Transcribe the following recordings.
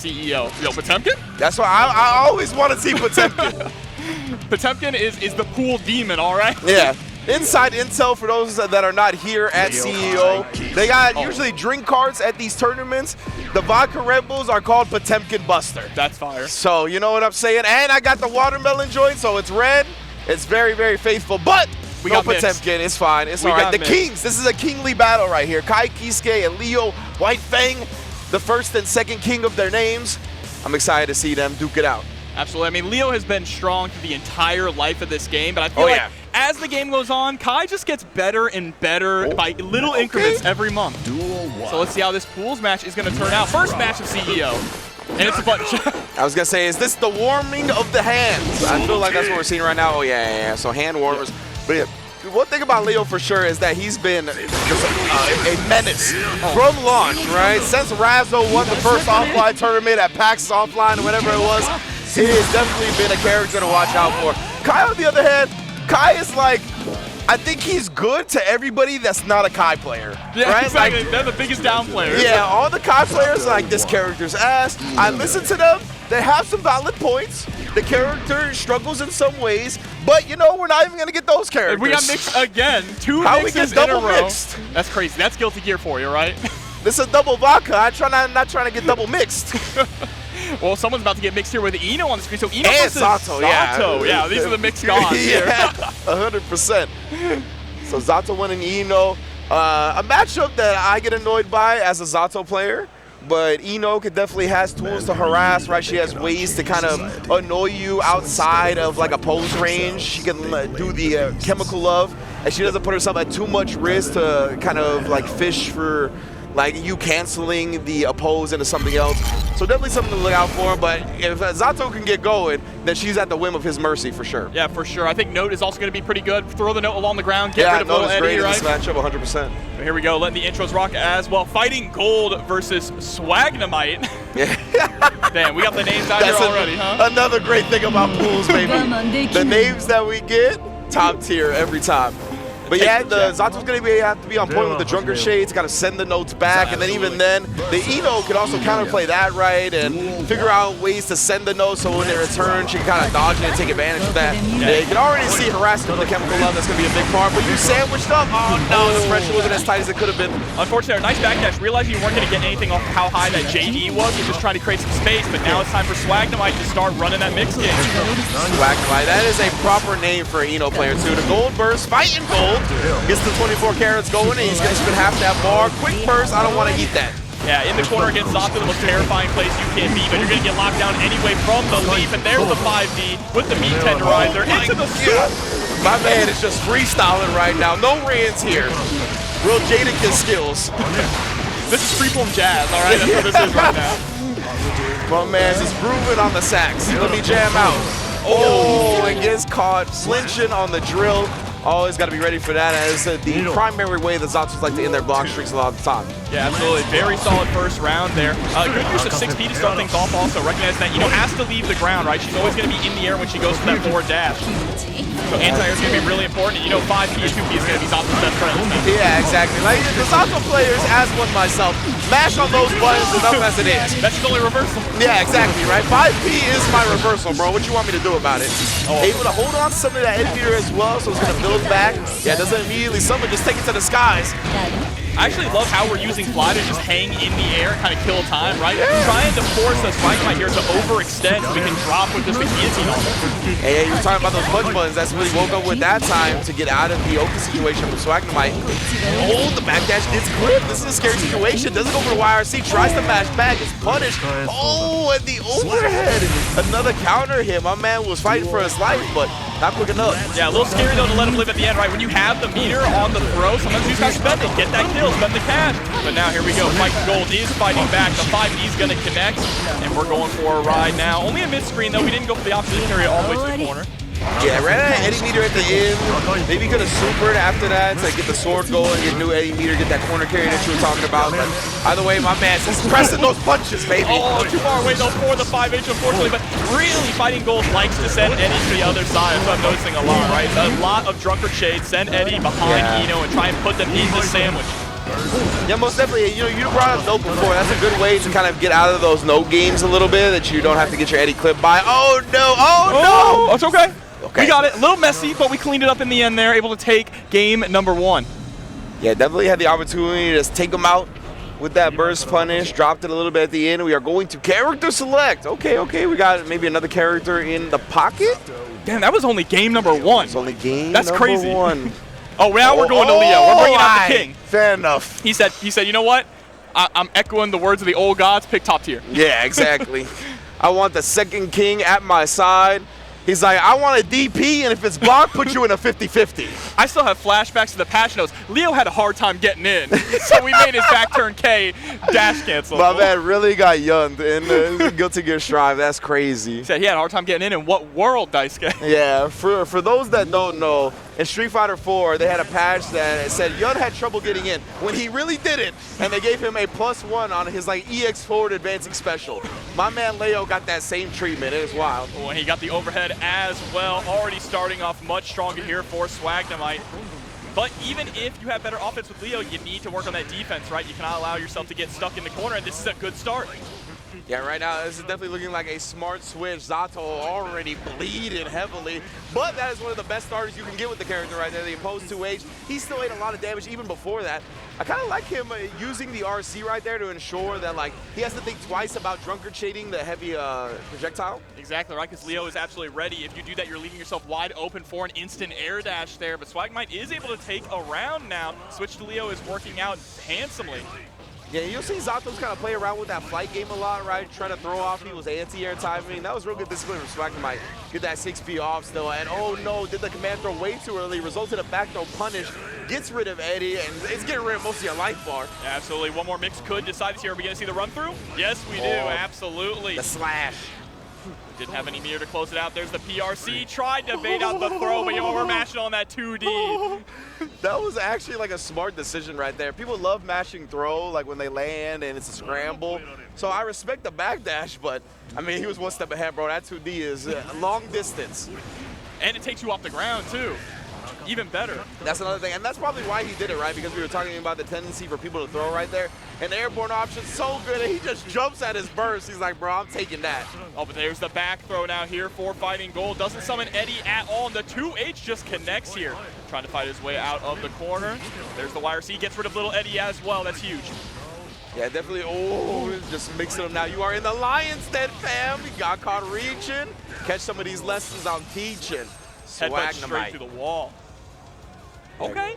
CEO. Yo, Potemkin? That's why I always want to see Potemkin. Potemkin is the pool demon, all right? Yeah. Inside intel for those that are not here at CEO. They got usually drink carts at these tournaments. The vodka Red Bulls are called Potemkin Buster. That's fire. So you know what I'm saying? And I got the watermelon joint, so it's red. It's very, very faithful. But we got Potemkin. It's fine. It's all right. The Kings. This is a kingly battle right here. Kai Kisuke and Leo White Fang, the first and second king of their names. I'm excited to see them duke it out. Absolutely. I mean, Leo has been strong through the entire life of this game, but I feel like as the game goes on, Kai just gets better and better by little increments every month. So let's see how this pools match is going to turn out. First match of CEO, and it's a bunch. I was going to say, is this the warming of the hands? I feel like that's what we're seeing right now. Oh, yeah. So hand warmers. But yeah, one thing about Leo for sure is that he's been just a menace from launch, right? Since Razzo won the first offline tournament at PAX Offline or whatever it was, he has definitely been a character to watch out for. Kai, on the other hand, Kai is like, I think he's good to everybody that's not a Kai player. Yeah, right? exactly. Like, they're the biggest down players. Yeah, all the Kai players are like, this character's ass. I listen to them. They have some valid points. The character struggles in some ways, but you know, we're not even gonna get those characters. We got mixed again. Two How mixes we get double in a row. mixed? That's crazy. That's Guilty Gear for you, right? This is double vodka. I'm not trying to get double mixed. Well, someone's about to get mixed here with Eno on the screen. So Eno and versus Zato, yeah, these are the mixed gods here. 100%. So Zato winning Eno. A matchup that I get annoyed by as a Zato player. But Eno could definitely has tools to harass, right? She has ways to kind of annoy you outside of like a pose range. She can do the chemical love, and she doesn't put herself at too much risk to kind of like fish for like you canceling the oppose into something else. So definitely something to look out for. But if Zato can get going, then she's at the whim of his mercy for sure. Yeah, for sure. I think Note is also going to be pretty good. Throw the Note along the ground, get rid of Note little is Eddie, great right? in this matchup, 100%. So here we go, letting the intros rock as well. Fighting Gold versus SWAGNEMITE. Yeah. Damn, we got the names out here already, huh? Another great thing about pools, baby. The names that we get, top tier every time. But yeah, the Zato's going to have to be on point with the Drunkard Shades, got to send the notes back, and then even then, the Eno can also counterplay that right and figure out ways to send the notes so when they return, she can kind of dodge it and take advantage of that. Yeah, you can already see harassment with the chemical love, that's going to be a big part, but you sandwiched up. Oh no, the pressure wasn't as tight as it could have been. Unfortunately, our nice backdash, realizing you weren't going to get anything off how high that JD was, you're just trying to create some space, but now it's time for SWAGNEMITE to start running that mix game. SWAGNEMITE, that is a proper name for an Eno player too. The Gold Burst, fighting Gold, gets the 24 carats going, and he's going to spin half that bar. Quick burst, I don't want to eat that. Yeah, in the corner against Zato, the most terrifying place you can be, but you're going to get locked down anyway from the leap, and there's the 5D with the meat tenderizer into the soup. My man is just freestyling right now. No rans here. Real Jadakiss skills. This is freeform jazz, all right? That's what this is right now. My man is grooving on the sax. Let me jam out. Oh, and gets caught flinching on the drill. Always got to be ready for that as the primary way the Zatos like to end their block streaks a lot of the time. Yeah, absolutely. Very solid first round there. Good use of 6P to start things off also. Recognize that, you know, has to leave the ground, right? She's always going to be in the air when she goes for that forward dash. So anti-air is going to be really important. And, you know, 5P and 2P is going to be Zato's best friend. Yeah, exactly. Like the Zato players, as one myself, mash on those buttons enough as it is. That's just only reversal. Yeah, exactly, right? 5P is my reversal, bro. What you want me to do about it? Able to hold on to some of that Eddie meter as well, so it's going to build back. Yeah, it doesn't immediately summon, just take it to the skies. I actually love how we're using Fly to just hang in the air and kind of kill time, right? Yeah. Trying to force us right here to overextend so we can drop with just the guillotine on them. Hey, you were talking about those punch buttons. That's what he woke up with that time to get out of the Oakey situation from SWAGNEMITE. Oh, the backdash gets clipped. This is a scary situation. Doesn't go for the YRC, tries to mash back, gets punished. Oh, and the overhead. Another counter hit. My man was fighting for his life, but not quick enough. Yeah, a little scary though to let him live at the end, right? When you have the meter on the throw, sometimes you just gotta spend it, get that kill, spend the cash. But now here we go, Fighting Gold is fighting back. The 5D is gonna connect, and we're going for a ride now. Only a mid-screen though, we didn't go for the opposition area all the way to the corner. Yeah, ran out of Eddie meter at the end. Maybe could have supered after that to get the sword going, get new Eddie meter, get that corner carry that you were talking about. But either way, my man is pressing those punches, baby. Oh, too far away though for the 5H, unfortunately. But really, Fighting Gold likes to send Eddie to the other side. That's what I'm noticing a lot, right? A lot of Drunkard Shades, send Eddie behind Eno and try and put them in the sandwich. Yeah, most definitely. You know, you brought up Note before. That's a good way to kind of get out of those Note games a little bit, that you don't have to get your Eddie clipped by. Oh, no. Oh, no. It's okay. Okay. We got it. A little messy, but we cleaned it up in the end there, able to take game number 1. Yeah, definitely had the opportunity to just take him out with that burst punish. Dropped it a little bit at the end. We are going to character select. Okay. We got maybe another character in the pocket. Damn, that was only game number 1. It's only game That's number crazy. 1. Oh, now we're going to Leo. We're bringing out the king. Fair enough. He said, you know what? I'm echoing the words of the old gods. Pick top tier. Yeah, exactly. I want the second king at my side. He's like, I want a DP, and if it's blocked, put you in a 50-50. I still have flashbacks to the patch notes. Leo had a hard time getting in, so we made his back turn K dash cancel. My man really got yunned in the Guilty Gear Strive. That's crazy. He said he had a hard time getting in what world, Daisuke? Yeah, for those that don't know, in Street Fighter 4, they had a patch that said Yun had trouble getting in when he really didn't, and they gave him a +1 on his like EX forward advancing special. My man Leo got that same treatment. It was wild. When he got the overhead as well, already starting off much stronger here for SWAGNEMITE. But even if you have better offense with Leo, you need to work on that defense, right? You cannot allow yourself to get stuck in the corner, and this is a good start. Yeah, right now, this is definitely looking like a smart switch. Zato already bleeding heavily, but that is one of the best starters you can get with the character right there, the opposed 2H. He still ate a lot of damage even before that. I kind of like him using the RC right there to ensure that, like, he has to think twice about drunkard shading the heavy projectile. Exactly right, because Leo is absolutely ready. If you do that, you're leaving yourself wide open for an instant air dash there, but SWAGNEMITE is able to take a round now. Switch to Leo is working out handsomely. Yeah, you'll see Zato's kind of play around with that flight game a lot, right? Trying to throw off people's anti-air timing. That was real good discipline from SWAGNEMITE. Get that 6P off still, and oh no, did the command throw way too early, resulted in a back throw punish, gets rid of Eddie, and it's getting rid of most of your life bar. Yeah, absolutely. One more mix could decide this here. Are we going to see the run through? Yes, we do. Absolutely. The slash. Didn't have any meter to close it out. There's the PRC. Tried to bait out the throw, but you know, we're mashing on that 2D. That was actually like a smart decision right there. People love mashing throw, like when they land and it's a scramble. So I respect the backdash, but I mean, he was one step ahead, bro. That 2D is long distance. And it takes you off the ground, too. Even better. That's another thing, and that's probably why he did it, right? Because we were talking about the tendency for people to throw right there. And the airborne option's so good, and he just jumps at his burst. He's like, bro, I'm taking that. Oh, but there's the back throw now here for Fighting Gold. Doesn't summon Eddie at all, and the 2H just connects here. Trying to fight his way out of the corner. There's the YRC, gets rid of little Eddie as well. That's huge. Yeah, definitely. Oh, just mixing them now. You are in the lion's den, fam. You got caught reaching. Catch some of these lessons I'm teaching. Headbutt straight through the wall. Okay.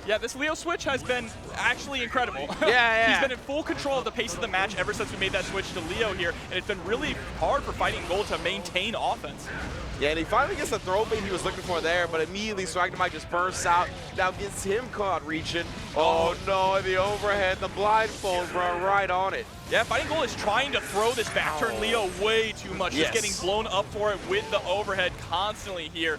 Yeah, this Leo switch has been actually incredible. Yeah. He's been in full control of the pace of the match ever since we made that switch to Leo here, and it's been really hard for Fighting Gold to maintain offense. Yeah, and he finally gets the throw bait he was looking for there, but immediately SWAGNEMITE just bursts out. Now gets him caught reaching. Oh no, the overhead, the blindfold, bro, right on it. Yeah, Fighting Gold is trying to throw this back turn Leo way too much. Yes. Just getting blown up for it with the overhead constantly here.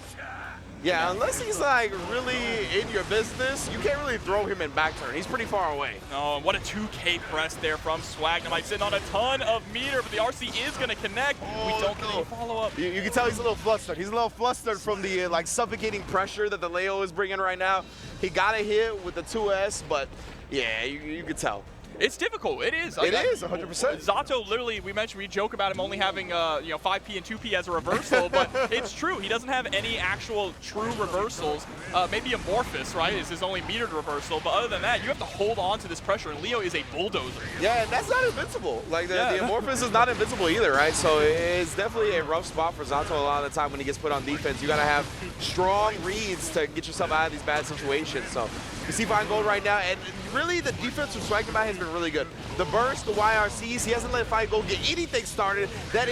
Yeah, unless he's like really in your business, you can't really throw him in back turn. He's pretty far away. Oh, what a 2K press there from SWAGNEMITE, sitting on a ton of meter, but the RC is going to connect. We don't get any follow-up. You can tell he's a little flustered. He's a little flustered from the like suffocating pressure that the Leo is bringing right now. He got a hit with the 2S, but yeah, you can tell. It's difficult. It is. It is 100%. Zato literally, we joke about him only having 5P and 2P as a reversal, but it's true. He doesn't have any actual true reversals. Maybe Amorphous, right, is his only metered reversal, but other than that, you have to hold on to this pressure, and Leo is a bulldozer. Yeah, and that's not invincible. Like the Amorphous is not invincible either, right? So it's definitely a rough spot for Zato a lot of the time when he gets put on defense. You got to have strong reads to get yourself out of these bad situations. So you see Fighting Gold right now, and really the defense from SWAGNEMITE has been really good. The burst, the YRCs, he hasn't let Fighting Gold get anything started. That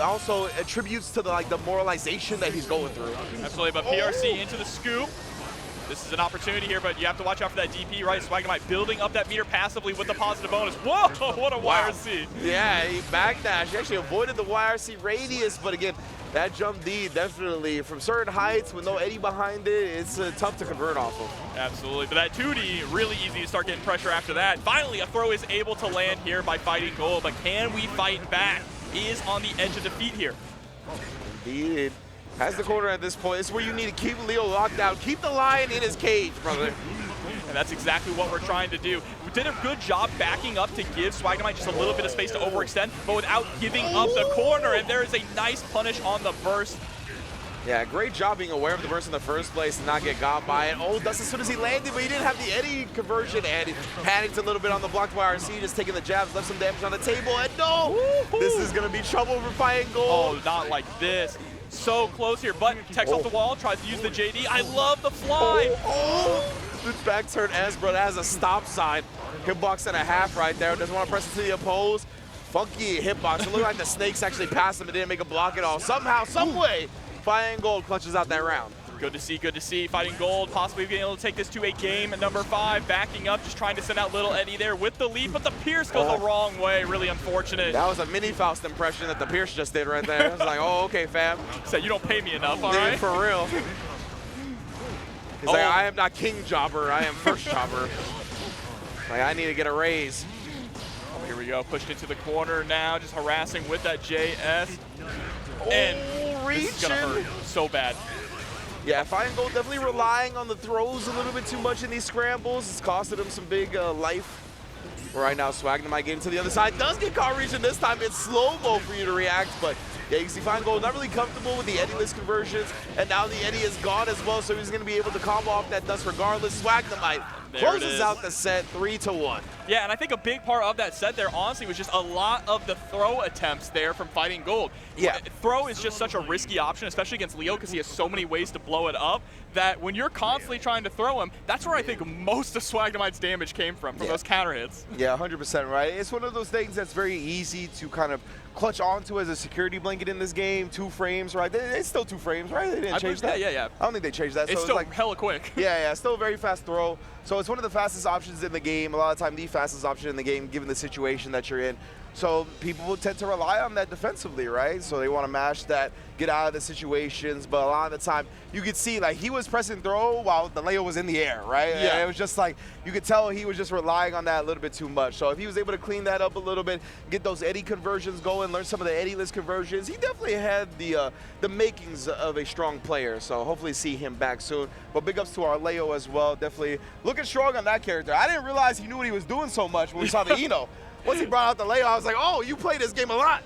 also attributes to the moralization that he's going through. Absolutely, but PRC into the scoop. This is an opportunity here, but you have to watch out for that DP, right? SWAGNEMITE building up that meter passively with the positive bonus. Whoa, what a YRC. Yeah, he backdashed. He actually avoided the YRC radius, but again, that jump D definitely, from certain heights with no Eddie behind it, it's tough to convert off of. Absolutely, but that 2D, really easy to start getting pressure after that. Finally, a throw is able to land here by Fighting Gold, but can we fight back? Is on the edge of defeat here. Indeed. Has the corner at this point. It's where you need to keep Leo locked down. Keep the lion in his cage, brother. And that's exactly what we're trying to do. We did a good job backing up to give SWAGNEMITE just a little bit of space to overextend, but without giving up the corner. And there is a nice punish on the burst. Yeah, great job being aware of the burst in the first place and not get got by it. Oh, Dust as soon as he landed, but he didn't have the Eddie conversion, and he panicked a little bit on the block by RC, just taking the jabs, left some damage on the table, and no! This is going to be trouble for Fighting Gold. Oh, not like this. So close here, but Tech's off the wall, tries to use the JD. I love the fly. The back turn S, bro, that has a stop sign. Hitbox and a half right there. Doesn't want to press it to the oppose. Funky hitbox. It looked like the snakes actually passed him and didn't make a block at all. Somehow, some way, Fighting Gold clutches out that round. Good to see, good to see. Fighting Gold possibly being able to take this to a game at number 5, backing up, just trying to send out little Eddie there with the lead, but the Pierce goes the wrong way. Really unfortunate. That was a mini Faust impression that the Pierce just did right there. I was like, oh, okay, fam. Said you don't pay me enough, all Dude, right? for real. He's like, I am not King Jobber, I am First Jobber. Like, I need to get a raise. Oh, here we go, pushed into the corner now, just harassing with that JS. And this is gonna hurt so bad. Yeah, Fighting Gold definitely relying on the throws a little bit too much in these scrambles. It's costed him some big life. Right now, SWAGNEMITE getting to the other side. Does get caught reaching this time. It's slow-mo for you to react, but yeah, you can see Fighting Gold not really comfortable with the Eddie-less conversions, and now the Eddie is gone as well, so he's going to be able to combo off that dust regardless. SWAGNEMITE closes out the set 3-1. Yeah, and I think a big part of that set there, honestly, was just a lot of the throw attempts there from Fighting Gold. Yeah. Throw is just such a risky option, especially against Leo, because he has so many ways to blow it up, that when you're constantly trying to throw him, that's where I think most of SWAGNEMITE's damage came from those counter hits. Yeah, 100% right. It's one of those things that's very easy to kind of clutch onto as a security blanket in this game. 2 frames, right? It's still 2 frames, right? They didn't change that? Yeah. I don't think they changed that. It's so still like, hella quick. Yeah, still a very fast throw. So it's one of the fastest options in the game. A lot of time, the fastest option in the game, given the situation that you're in. So people will tend to rely on that defensively, right? So they want to mash that, get out of the situations. But a lot of the time, you could see like he was pressing throw while the Leo was in the air, right? Yeah. And it was just like, you could tell he was just relying on that a little bit too much. So if he was able to clean that up a little bit, get those Eddie conversions going, learn some of the Eddie-less conversions, he definitely had the makings of a strong player. So hopefully see him back soon. But big ups to our Leo as well. Definitely looking strong on that character. I didn't realize he knew what he was doing so much when we saw the Eno. Once he brought out the Leo, I was like, oh, you play this game a lot.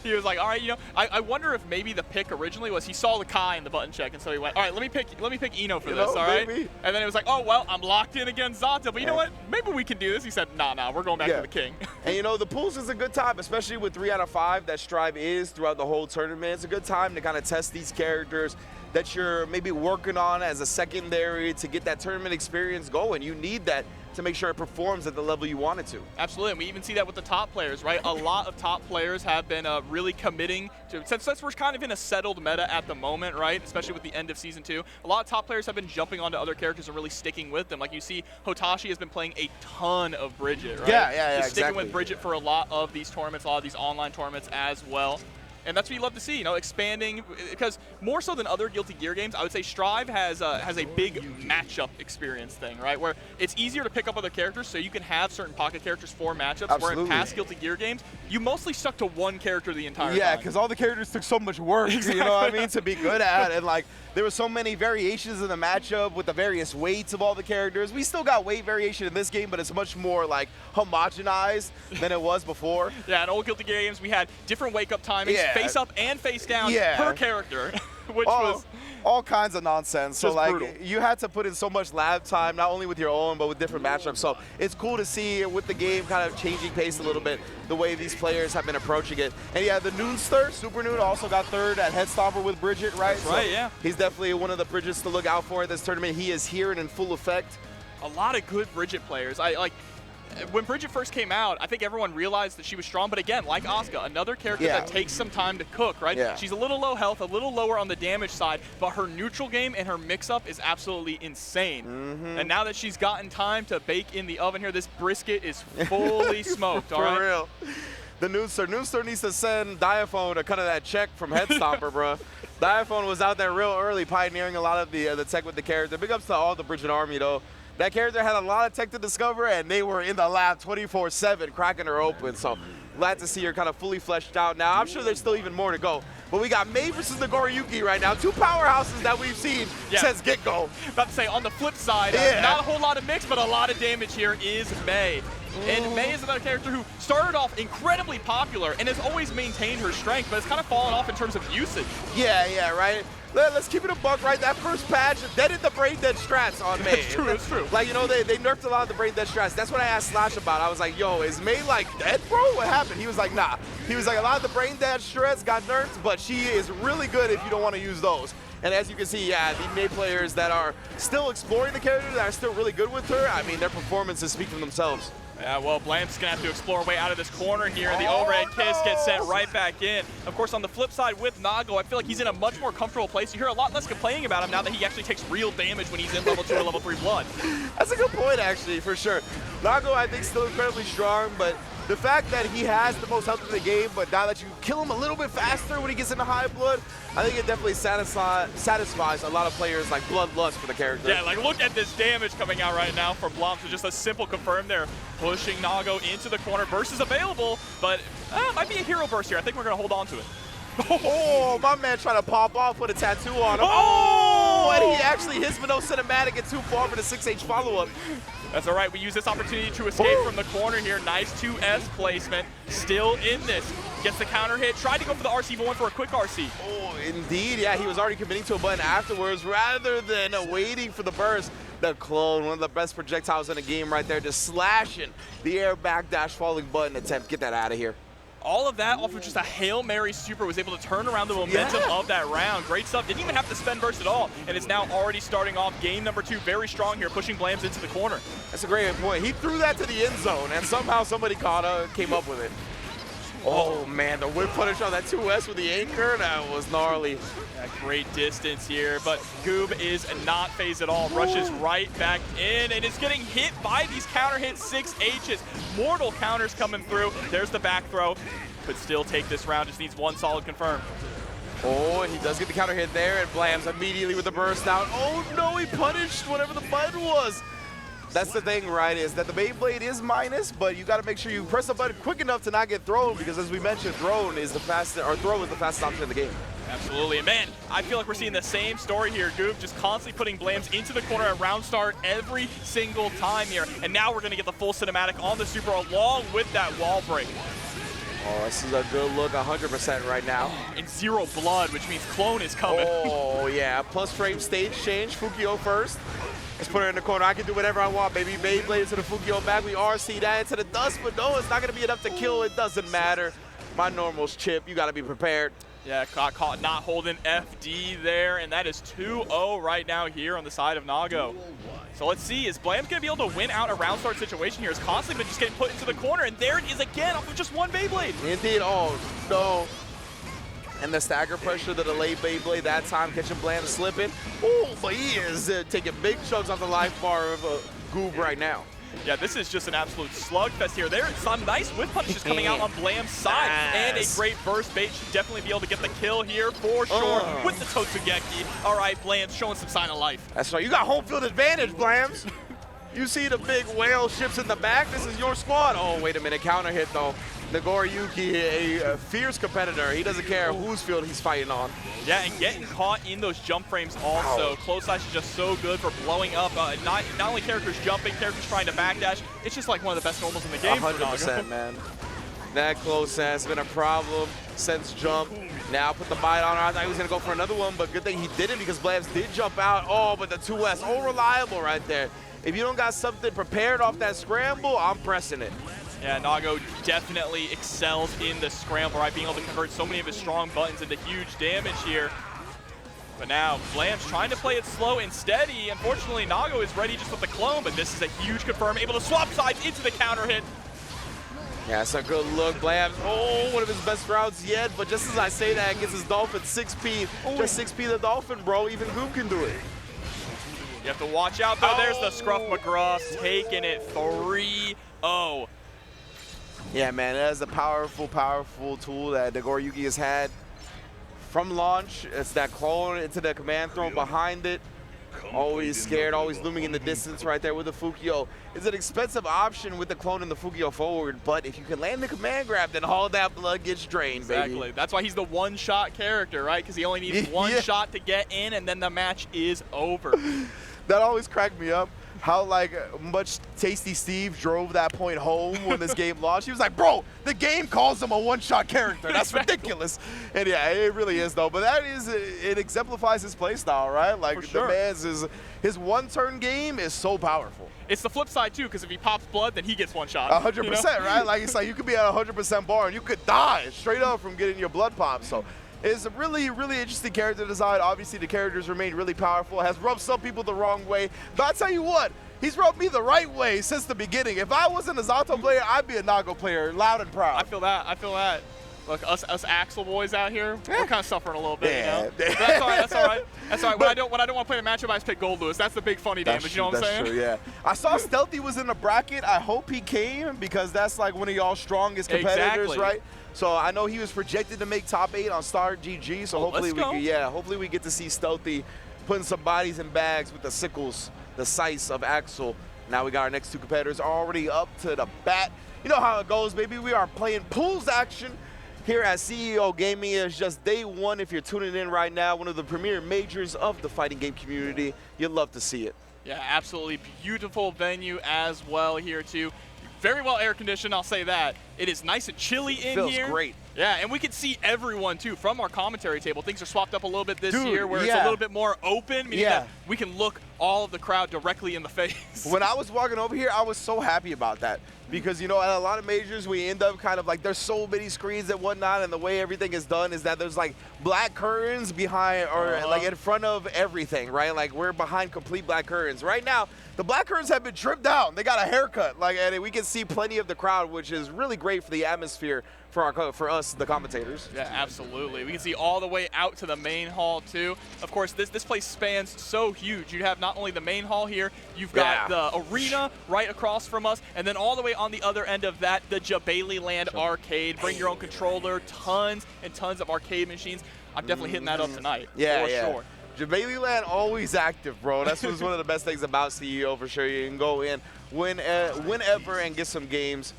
He was like, all right, you know, I wonder if maybe the pick originally was he saw the Kai in the button check, and so he went, all right, let me pick Eno for this, all right? Maybe. And then it was like, oh, well, I'm locked in against Zato, but you know what? Maybe we can do this. He said, nah, we're going back to the King. And you know, the pools is a good time, especially with 3 out of 5 that Strive is throughout the whole tournament. It's a good time to kind of test these characters that you're maybe working on as a secondary to get that tournament experience going. You need that to make sure it performs at the level you want it to. Absolutely, and we even see that with the top players, right? A lot of top players have been really committing to, since we're kind of in a settled meta at the moment, right? Especially with the end of Season 2, a lot of top players have been jumping onto other characters and really sticking with them. Like you see, Hotashi has been playing a ton of Bridget, right? Yeah, Just sticking with Bridget for a lot of these tournaments, a lot of these online tournaments as well. And that's what you love to see, you know, expanding, because more so than other Guilty Gear games, I would say Strive has a big matchup experience thing, right? Where it's easier to pick up other characters, so you can have certain pocket characters for matchups. Absolutely. Where in past Guilty Gear games, you mostly stuck to one character the entire time. Yeah, because all the characters took so much work, you know what I mean, to be good at. And like, there were so many variations in the matchup with the various weights of all the characters. We still got weight variation in this game, but it's much more like homogenized than it was before. Yeah, in old Guilty Gear games, we had different wake-up timings, face up and face down per character, which was all kinds of nonsense. So like brutal. You had to put in so much lab time, not only with your own, but with different matchups. So it's cool to see with the game kind of changing pace a little bit, the way these players have been approaching it. And yeah, the Noonster, Super Noon, also got 3rd at Headstomper with Bridget, right? That's right, yeah. He's definitely one of the Bridgets to look out for in this tournament. He is here and in full effect. A lot of good Bridget players. When Bridget first came out, I think everyone realized that she was strong, but again, like Asuka, another character that takes some time to cook, right? Yeah. She's a little low health, a little lower on the damage side, but her neutral game and her mix-up is absolutely insane. And now that she's gotten time to bake in the oven here, this brisket is fully smoked, all right? For real. The Noonster needs to send Diaphone to cut of that check from Headstomper, bro. Diaphone was out there real early, pioneering a lot of the tech with the character. Big ups to all the Bridget Army, though. That character had a lot of tech to discover, and they were in the lab 24/7, cracking her open. So Glad to see her kind of fully fleshed out now. I'm sure there's still even more to go. But we got Mei versus Nagoriyuki right now. Two powerhouses that we've seen since get-go. About to say, on the flip side, not a whole lot of mix, but a lot of damage here is Mei. And Mei is another character who started off incredibly popular and has always maintained her strength, but it's kind of fallen off in terms of usage. Yeah, right. Let's keep it a buck, right? That first patch deaded the brain dead strats on Mei. It's true. Like, you know, they nerfed a lot of the brain dead strats. That's what I asked Slash about. I was like, yo, is Mei like dead, bro? What happened? He was like, nah. He was like, a lot of the brain dead strats got nerfed, but she is really good if you don't want to use those. And as you can see, the Mei players that are still exploring the character, that are still really good with her, I mean, their performances speak for themselves. Yeah, well, Blam's going to have to explore a way out of this corner here. The overhead kiss gets sent right back in. Of course, on the flip side with Nago, I feel like he's in a much more comfortable place. You hear a lot less complaining about him now that he actually takes real damage when he's in level 2 or level 3 blood. That's a good point, actually, for sure. Nago, I think, still incredibly strong, but the fact that he has the most health in the game, but now that you kill him a little bit faster when he gets into high blood, I think it definitely satisfies a lot of players like bloodlust for the character. Yeah, like look at this damage coming out right now from Blom. So just a simple confirm there, pushing Nago into the corner. Burst is available, but might be a hero burst here. I think we're going to hold on to it. Oh, my man trying to pop off with a tattoo on him. Oh, and he actually hits with no cinematic and too far for the 6H follow-up. That's all right. We use this opportunity to escape from the corner here. Nice 2S placement. Still in this. Gets the counter hit. Tried to go for the RC, but went for a quick RC. Oh, indeed. Yeah, he was already committing to a button afterwards rather than waiting for the burst. The clone, one of the best projectiles in the game right there, just slashing the air backdash falling button attempt. Get that out of here. All of that off of just a Hail Mary super was able to turn around the momentum of that round. Great stuff. Didn't even have to spend burst at all. And is now already starting off game number 2 very strong here, pushing Blams into the corner. That's a great point. He threw that to the end zone, and somehow somebody came up with it. Oh, man, the whip punish on that 2S with the anchor, that was gnarly. Yeah, great distance here, but Goob is not phased at all. Rushes right back in and is getting hit by these counter hit 6Hs. Mortal counters coming through. There's the back throw. Could still take this round, just needs one solid confirm. Oh, and he does get the counter hit there, and Blams immediately with the burst out. Oh, no, he punished whatever the button was. That's the thing, right, is that the Beyblade is minus, but you got to make sure you press the button quick enough to not get thrown, because as we mentioned, throw is the fastest option in the game. Absolutely, and man, I feel like we're seeing the same story here. Goob just constantly putting Blams into the corner at round start every single time here, and now we're going to get the full cinematic on the super along with that wall break. Oh, this is a good look, 100% right now. And 0 blood, which means clone is coming. Oh, yeah, plus frame stage change, Fukio first. Let's put her in the corner. I can do whatever I want, baby. Beyblade into the Fukio back. We RC that into the dust, but no, it's not going to be enough to kill. It doesn't matter. My normal's chip. You got to be prepared. Yeah, got caught not holding FD there, and that is 2-0 right now here on the side of Nago. So let's see, is Blam going to be able to win out a round start situation here? Is constantly been just getting put into the corner, and there it is again off of just one Beyblade. Indeed. Oh, no. And the stagger pressure, the delayed Beyblade, that time catching Blam slipping. Oh, but he is taking big chunks off the life bar of Goob right now. Yeah, this is just an absolute slugfest here. There's some nice whip punishes coming out on Blam's side. And a great burst bait. Should definitely be able to get the kill here for sure with the Totsugeki. All right, Blam's showing some sign of life. That's right. You got home field advantage, Blams. You see the big whale ships in the back. This is your squad. Oh, wait a minute. Counter hit, though. Nagoriyuki, a fierce competitor. He doesn't care whose field he's fighting on. Yeah, and getting caught in those jump frames also. Ouch. Close slash is just so good for blowing up. Not only characters jumping, characters trying to backdash. It's just like one of the best normals in the game. 100%, man. That close has been a problem since jump. Now put the bite on her. I thought he was going to go for another one, but good thing he didn't because Blams did jump out. Oh, but the 2S, reliable right there. If you don't got something prepared off that scramble, I'm pressing it. Yeah, Nago definitely excels in the scramble, right? Being able to convert so many of his strong buttons into huge damage here. But now, Blam's trying to play it slow and steady. Unfortunately, Nago is ready just with the clone, but this is a huge confirm, able to swap sides into the counter hit. Yeah, it's a good look. Blam, one of his best rounds yet, but just as I say that, gets his Dolphin 6P. Just 6P the Dolphin, bro. Even Goob can do it. You have to watch out, though. There's the Scruff McGruff taking it 3-0. Yeah, man, that is a powerful, powerful tool that Nagoriyuki has had from launch. It's that clone into the command throw behind it. Always scared, always looming in the distance right there with the Fukio. It's an expensive option with the clone and the Fukio forward, but if you can land the command grab, then all that blood gets drained, baby. Exactly. That's why he's the one-shot character, right? Because he only needs one shot to get in, and then the match is over. That always cracked me up. How like much Tasty Steve drove that point home when this game launched. He was like, bro, the game calls him a one-shot character. That's ridiculous. And yeah, it really is though. But that is, it exemplifies his play style, right? Like the man's his one-turn game is so powerful. It's the flip side too, because if he pops blood, then he gets one shot. 100%, right? Like it's like you could be at 100% bar and you could die straight up from getting your blood popped. So it's a really, really interesting character design. Obviously, the characters remain really powerful. Has rubbed some people the wrong way. But I'll tell you what, he's rubbed me the right way since the beginning. If I wasn't a Zato player, I'd be a Nago player, loud and proud. I feel that. I feel that. Look, us Axel boys out here, we're kind of suffering a little bit, you know? But that's all right, that's all right. That's all right. When I don't want to play a matchup, I just pick Gold Lewis. That's the big funny damage, you know what I'm saying? That's true, yeah. I saw Stealthy was in the bracket. I hope he came because that's like one of y'all's strongest competitors, right? So I know he was projected to make top 8 on Star GG, so hopefully hopefully we get to see Stealthy putting some bodies in bags with the sickles, the sights of Axel. Now we got our next 2 competitors already up to the bat. You know how it goes, baby. We are playing pools action here at CEO Gaming. It's just day 1 if you're tuning in right now, one of the premier majors of the fighting game community. You'd love to see it. Yeah, absolutely beautiful venue as well here too. Very well air conditioned, I'll say that. It is nice and chilly in here. Feels great. Yeah, and we can see everyone too from our commentary table. Things are swapped up a little bit this year where it's a little bit more open, meaning that we can look all of the crowd directly in the face. When I was walking over here, I was so happy about that because, you know, at a lot of majors, we end up kind of like there's so many screens and whatnot, and the way everything is done is that there's like black curtains behind or like in front of everything, right? Like we're behind complete black curtains. Right now, the black curtains have been trimmed down. They got a haircut, like, and we can see plenty of the crowd, which is really great for the atmosphere for us, the commentators. Yeah, absolutely. We can see all the way out to the main hall too. Of course, this place spans so huge. You have not only the main hall here, you've got the arena right across from us, and then all the way on the other end of that, the GeWB Land arcade. Bring your own controller, tons and tons of arcade machines. I'm definitely hitting that up tonight. For sure. GeWB Land always active, bro. That's what's one of the best things about CEO for sure. You can go in whenever and get some games.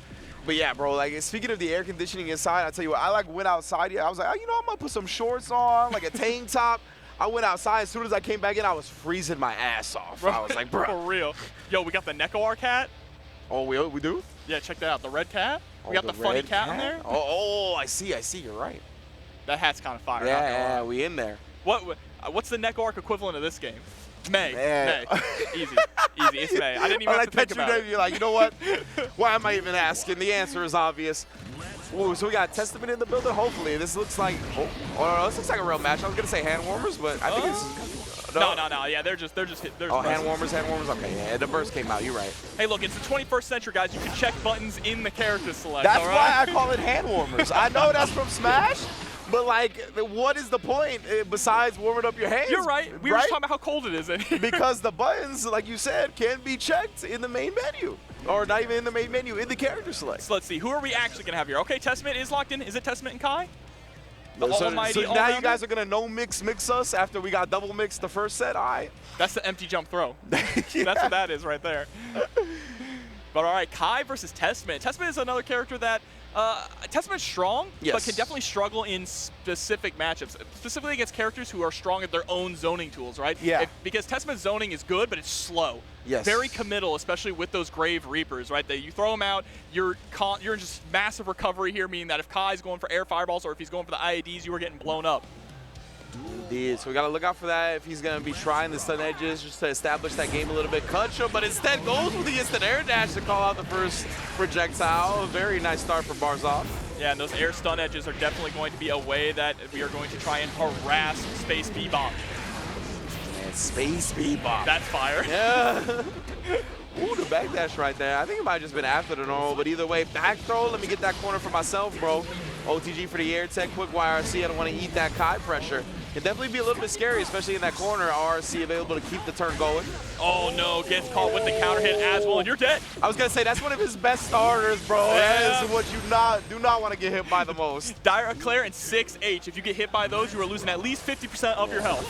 But yeah, bro, like speaking of the air conditioning inside, I tell you what, I like went outside. I was like, oh, you know, I'm gonna put some shorts on, like a tank top. I went outside. As soon as I came back in, I was freezing my ass off. Bro, I was like, bro. For real. Yo, we got the Neko cat. Oh, we do? Yeah, check that out. The red cat. We got the funny cat in there. Oh, I see. You're right. That hat's kind of fire. Yeah, we in there. What's the Neko equivalent of this game? May. Easy. It's May. I didn't even have to think about it. You're like, you know what? Why am I even asking? The answer is obvious. Ooh, so we got Testament in the building. Hopefully, this looks like this looks like a real match. I was gonna say hand warmers, but I think it's no. Yeah, they're just hand warmers. Okay, yeah, the burst came out. You're right. Hey, look, it's the 21st century, guys. You can check buttons in the character select. That's why I call it hand warmers. I know that's from Smash. But, like, what is the point besides warming up your hands? You're right. We were just talking about how cold it is in here. Because the buttons, like you said, can be checked in the main menu. Or not even in the main menu, in the character select. So let's see. Who are we actually going to have here? Okay, Testament is locked in. Is it Testament and Kai? So now you guys are going to no-mix us after we got double mixed the first set? All right. That's the empty jump throw. That's what that is right there. But, all right, Kai versus Testament. Testament is another character that Testament's strong, but can definitely struggle in specific matchups, specifically against characters who are strong at their own zoning tools, right? Yeah. Because Testament's zoning is good, but it's slow. Yes. Very committal, especially with those Grave Reapers, right? That you throw them out, you're in just massive recovery here, meaning that if Kai's going for air fireballs or if he's going for the IADs, you are getting blown up. Indeed. So we got to look out for that if he's going to be trying the stun edges just to establish that game a little bit. Contra, but instead goes with the instant air dash to call out the first projectile. A very nice start for Barzhad. Yeah, and those air stun edges are definitely going to be a way that we are going to try and harass Space Bebop. Man, Space Bebop. That's fire. Yeah. Ooh, the back dash right there. I think it might have just been after the normal, but either way, back throw. Let me get that corner for myself, bro. OTG for the air tech, quick YRC. I don't want to eat that Kai pressure. Can definitely be a little bit scary, especially in that corner. RC available to keep the turn going. Oh no, gets caught with the counter hit as well, and you're dead. I was gonna say that's one of his best starters, bro. Yeah. That is what you do not want to get hit by the most. Dire Eclair and 6H. If you get hit by those, you are losing at least 50% of your health.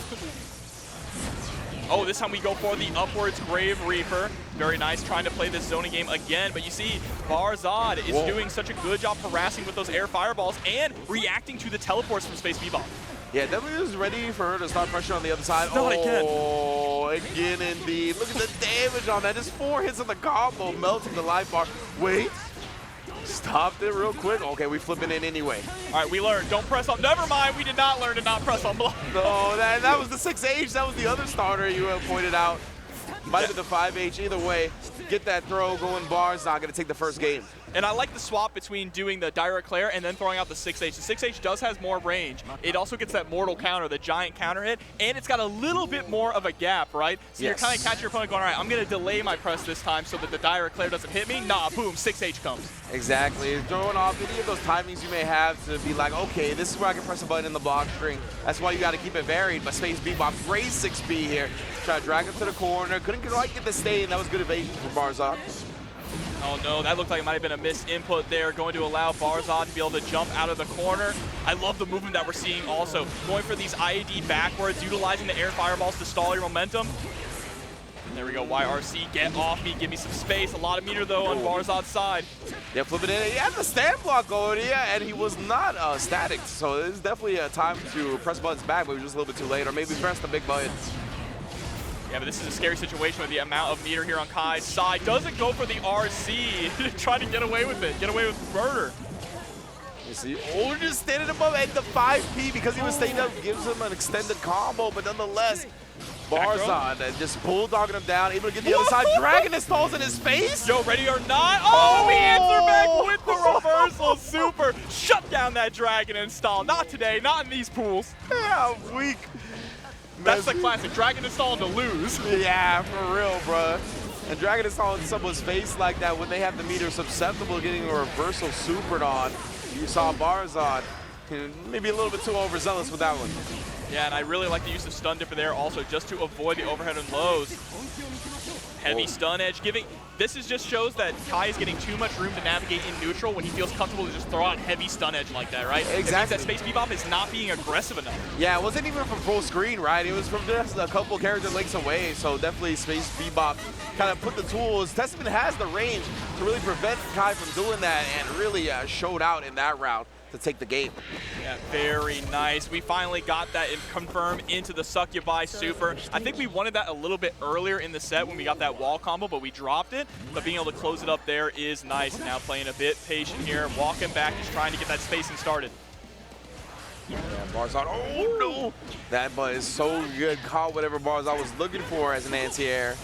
Oh, this time we go for the upwards Grave Reaper. Very nice, trying to play this zoning game again. But you see, Barzhad is doing such a good job harassing with those air fireballs and reacting to the teleports from Space Bebop. Yeah, definitely was ready for her to start pressure on the other side. Not again. Oh, again indeed. Look at the damage on that. Just 4 hits on the combo, melting the life bar. Wait. Stopped it real quick. Okay, we flipping in anyway. All right, we learned. Don't press on. Never mind. We did not learn to not press on block. No, that was the 6H. That was the other starter you pointed out. Might have been the 5H. Either way, get that throw going. Bar's not going to take the first game. And I like the swap between doing the direct Claire and then throwing out the 6H. The 6H does has more range. It also gets that mortal counter, the giant counter hit, and it's got a little bit more of a gap, right? So you're kind of catching your opponent going, all right, I'm going to delay my press this time so that the direct Claire doesn't hit me. Nah, boom, 6H comes. Exactly. Throwing off any of those timings you may have to be like, okay, this is where I can press a button in the block string. That's why you got to keep it varied. But Space Bebop, great 6B here. Try to drag him to the corner. Couldn't quite get the stay, and that was good evasion for Barzhad. Oh no, that looked like it might have been a missed input there, going to allow Barzhad to be able to jump out of the corner. I love the movement that we're seeing also. Going for these IED backwards, utilizing the air fireballs to stall your momentum. And there we go, YRC, get off me, give me some space. A lot of meter though on Barzhad's side. Yeah, flipping in. He had the stand block going, and he was not static. So it's definitely a time to press buttons back, but he was just a little bit too late, or maybe press the big buttons. Yeah, but this is a scary situation with the amount of meter here on Kai's side. Doesn't go for the RC, trying to get away with it, get away with murder. You see, just standing above at the 5P because he was staying up, gives him an extended combo, but nonetheless, Barzhad just bulldogging him down, able to get the other side. Dragon installs in his face. Yo, ready or not? Oh, we answer back with the reversal. Super. Shut down that Dragon install. Not today, not in these pools. Yeah, weak. That's the classic. Dragon install to lose. Yeah, for real, bro. And Dragon install in someone's face like that when they have the meter susceptible to getting a reversal supered on. You saw Barzhad maybe a little bit too overzealous with that one. Yeah, and I really like the use of stun dipper there also, just to avoid the overhead and lows. Heavy stun edge giving. This is just shows that Kai is getting too much room to navigate in neutral when he feels comfortable to just throw out heavy stun edge like that, right? Exactly. It means that Space Bebop is not being aggressive enough. Yeah, it wasn't even from full screen, right? It was from just a couple character links away. So definitely Space Bebop kind of put the tools. Testament has the range to really prevent Kai from doing that, and really showed out in that round to take the game. Yeah, very nice. We finally got that and confirmed into the Succubi super. I think we wanted that a little bit earlier in the set when we got that wall combo, but we dropped it. But being able to close it up there is nice. Now playing a bit patient here, walking back, just trying to get that spacing started. Yeah, Barzhad, oh no! That butt is so good. Caught whatever Barzhad was looking for as an anti-air.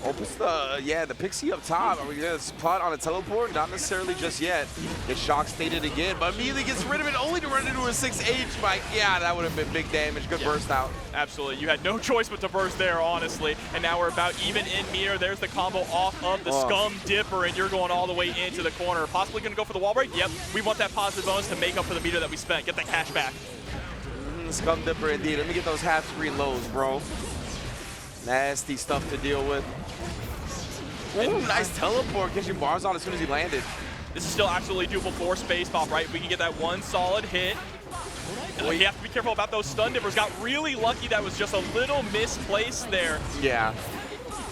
Opens the pixie up top. Are we going to spot on a teleport? Not necessarily just yet. Gets shock stated again, but immediately gets rid of it, only to run into a 6H. But yeah, that would have been big damage. Good burst out. Absolutely. You had no choice but to burst there, honestly. And now we're about even in meter. There's the combo off of the Scum Dipper, and you're going all the way into the corner. Possibly going to go for the wall break? Yep. We want that positive bonus to make up for the meter that we spent. Get that cash back. Scum Dipper indeed. Let me get those half-screen lows, bro. Nasty stuff to deal with. Ooh, nice teleport catching Barzhad as soon as he landed. This is still absolutely doable for Space Bebop, right? We can get that one solid hit. You have to be careful about those stun dippers. Got really lucky that was just a little misplaced there. Yeah.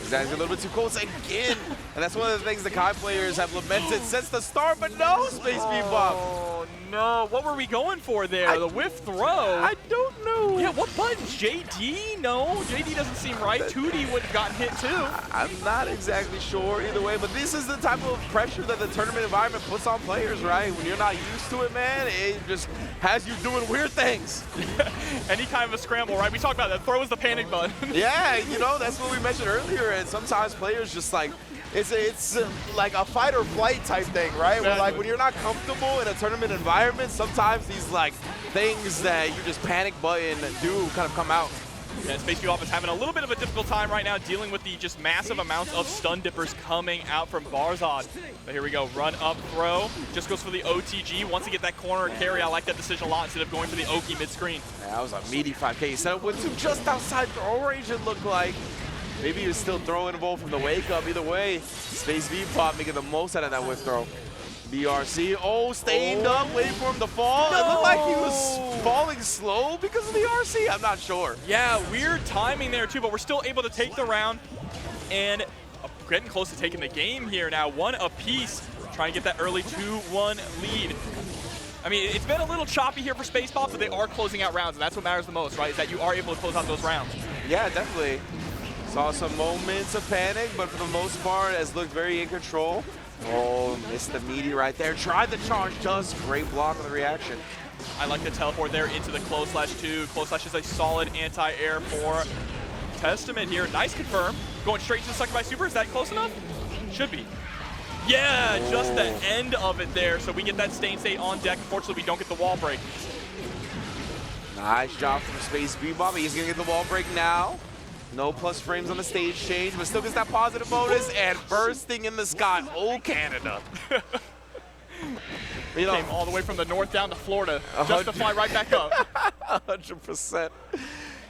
That's a little bit too close again. And that's one of the things the Kai players have lamented since the start, but no, Space Bebop. Oh, no. What were we going for there? The whiff throw? I don't know. Yeah, what buttons? JD? No, JD doesn't seem right. 2D would have gotten hit too. I'm not exactly sure either way, but this is the type of pressure that the tournament environment puts on players, right? When you're not used to it, man, it just has you doing weird things. Any kind of a scramble, right? We talked about that. Throw is the panic button. Yeah, you know, that's what we mentioned earlier. And sometimes players just like, it's like a fight or flight type thing, right? Where like when you're not comfortable in a tournament environment, sometimes these like things that you just panic button do kind of come out. Yeah, Space Bebop is having a little bit of a difficult time right now dealing with the just massive amounts of stun dippers coming out from Barzhad. But here we go, run up throw, just goes for the OTG. Once you get that corner carry, I like that decision a lot instead of going for the Oakey mid-screen. Yeah, that was a meaty 5K setup with two just outside throw range, it looked like. Maybe he was still throwing a ball from the wake up. Either way, Space Bebop making the most out of that whiff throw. BRC, staying up, waiting for him to fall. No. It looked like he was falling slow because of the RC. I'm not sure. Yeah, weird timing there too, but we're still able to take the round and getting close to taking the game here now. 1 apiece, trying to get that early 2-1 lead. I mean, it's been a little choppy here for Spaceball, but they are closing out rounds, and that's what matters the most, right? Is that you are able to close out those rounds. Yeah, definitely. Saw some moments of panic, but for the most part, has looked very in control. Missed the meaty right there. Tried the charge, does great block on the reaction. I like the teleport there into the close slash 2. Close slash is a solid anti-air for Testament here. Nice confirm. Going straight to the sucker by super. Is that close enough? Should be. Yeah, just the end of it there. So we get that stain state on deck. Unfortunately, we don't get the wall break. Nice job from Space Bebop. He's going to get the wall break now. No plus frames on the stage change, but still gets that positive bonus and bursting in the sky. Oh, Canada. You know, came all the way from the north down to Florida just to fly right back up. 100%.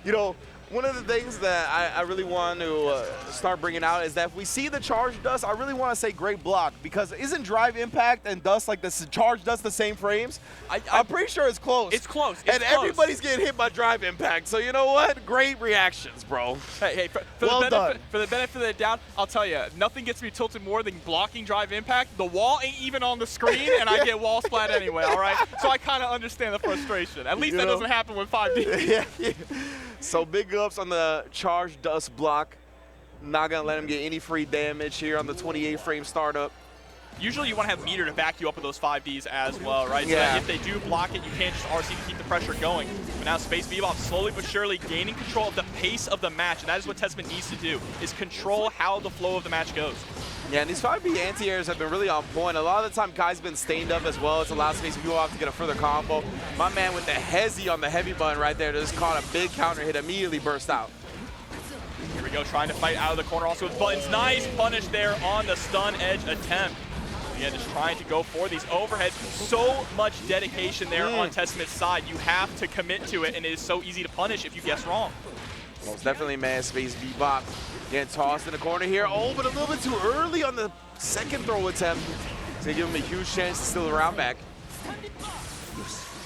You know, one of the things that I really want to start bringing out is that if we see the charge dust, I really want to say great block, because isn't drive impact and dust like this charge dust the same frames? I'm pretty sure it's close. It's close. And everybody's getting hit by drive impact. So you know what? Great reactions, bro. Hey, for the benefit of the doubt, I'll tell you, nothing gets me tilted more than blocking drive impact. The wall ain't even on the screen, and I get wall splat anyway, all right? So I kind of understand the frustration. At least that doesn't happen with 5D. Yeah. So big ups on the charge dust block. Not going to let him get any free damage here on the 28 frame startup. Usually you want to have meter to back you up with those 5Ds as well, right? So Yeah. that if they do block it, you can't just RC to keep the pressure going. But now Space Bebop slowly but surely gaining control of the pace of the match, and that is what Testament needs to do, is control how the flow of the match goes. Yeah, and these 5B anti-airs have been really on point. A lot of the time, Kai's been stained up as well. It's allowed Space Bebop to get a further combo. My man with the hezzy on the heavy button right there just caught a big counter hit, immediately burst out. Here we go, trying to fight out of the corner also with buttons. Nice punish there on the stun edge attempt. Again, just trying to go for these overheads. So much dedication there on Testament's side. You have to commit to it, and it is so easy to punish if you guess wrong. Most definitely, man. Space Bebop getting tossed in the corner here. But a little bit too early on the second throw attempt. It's going to give him a huge chance to steal the round back.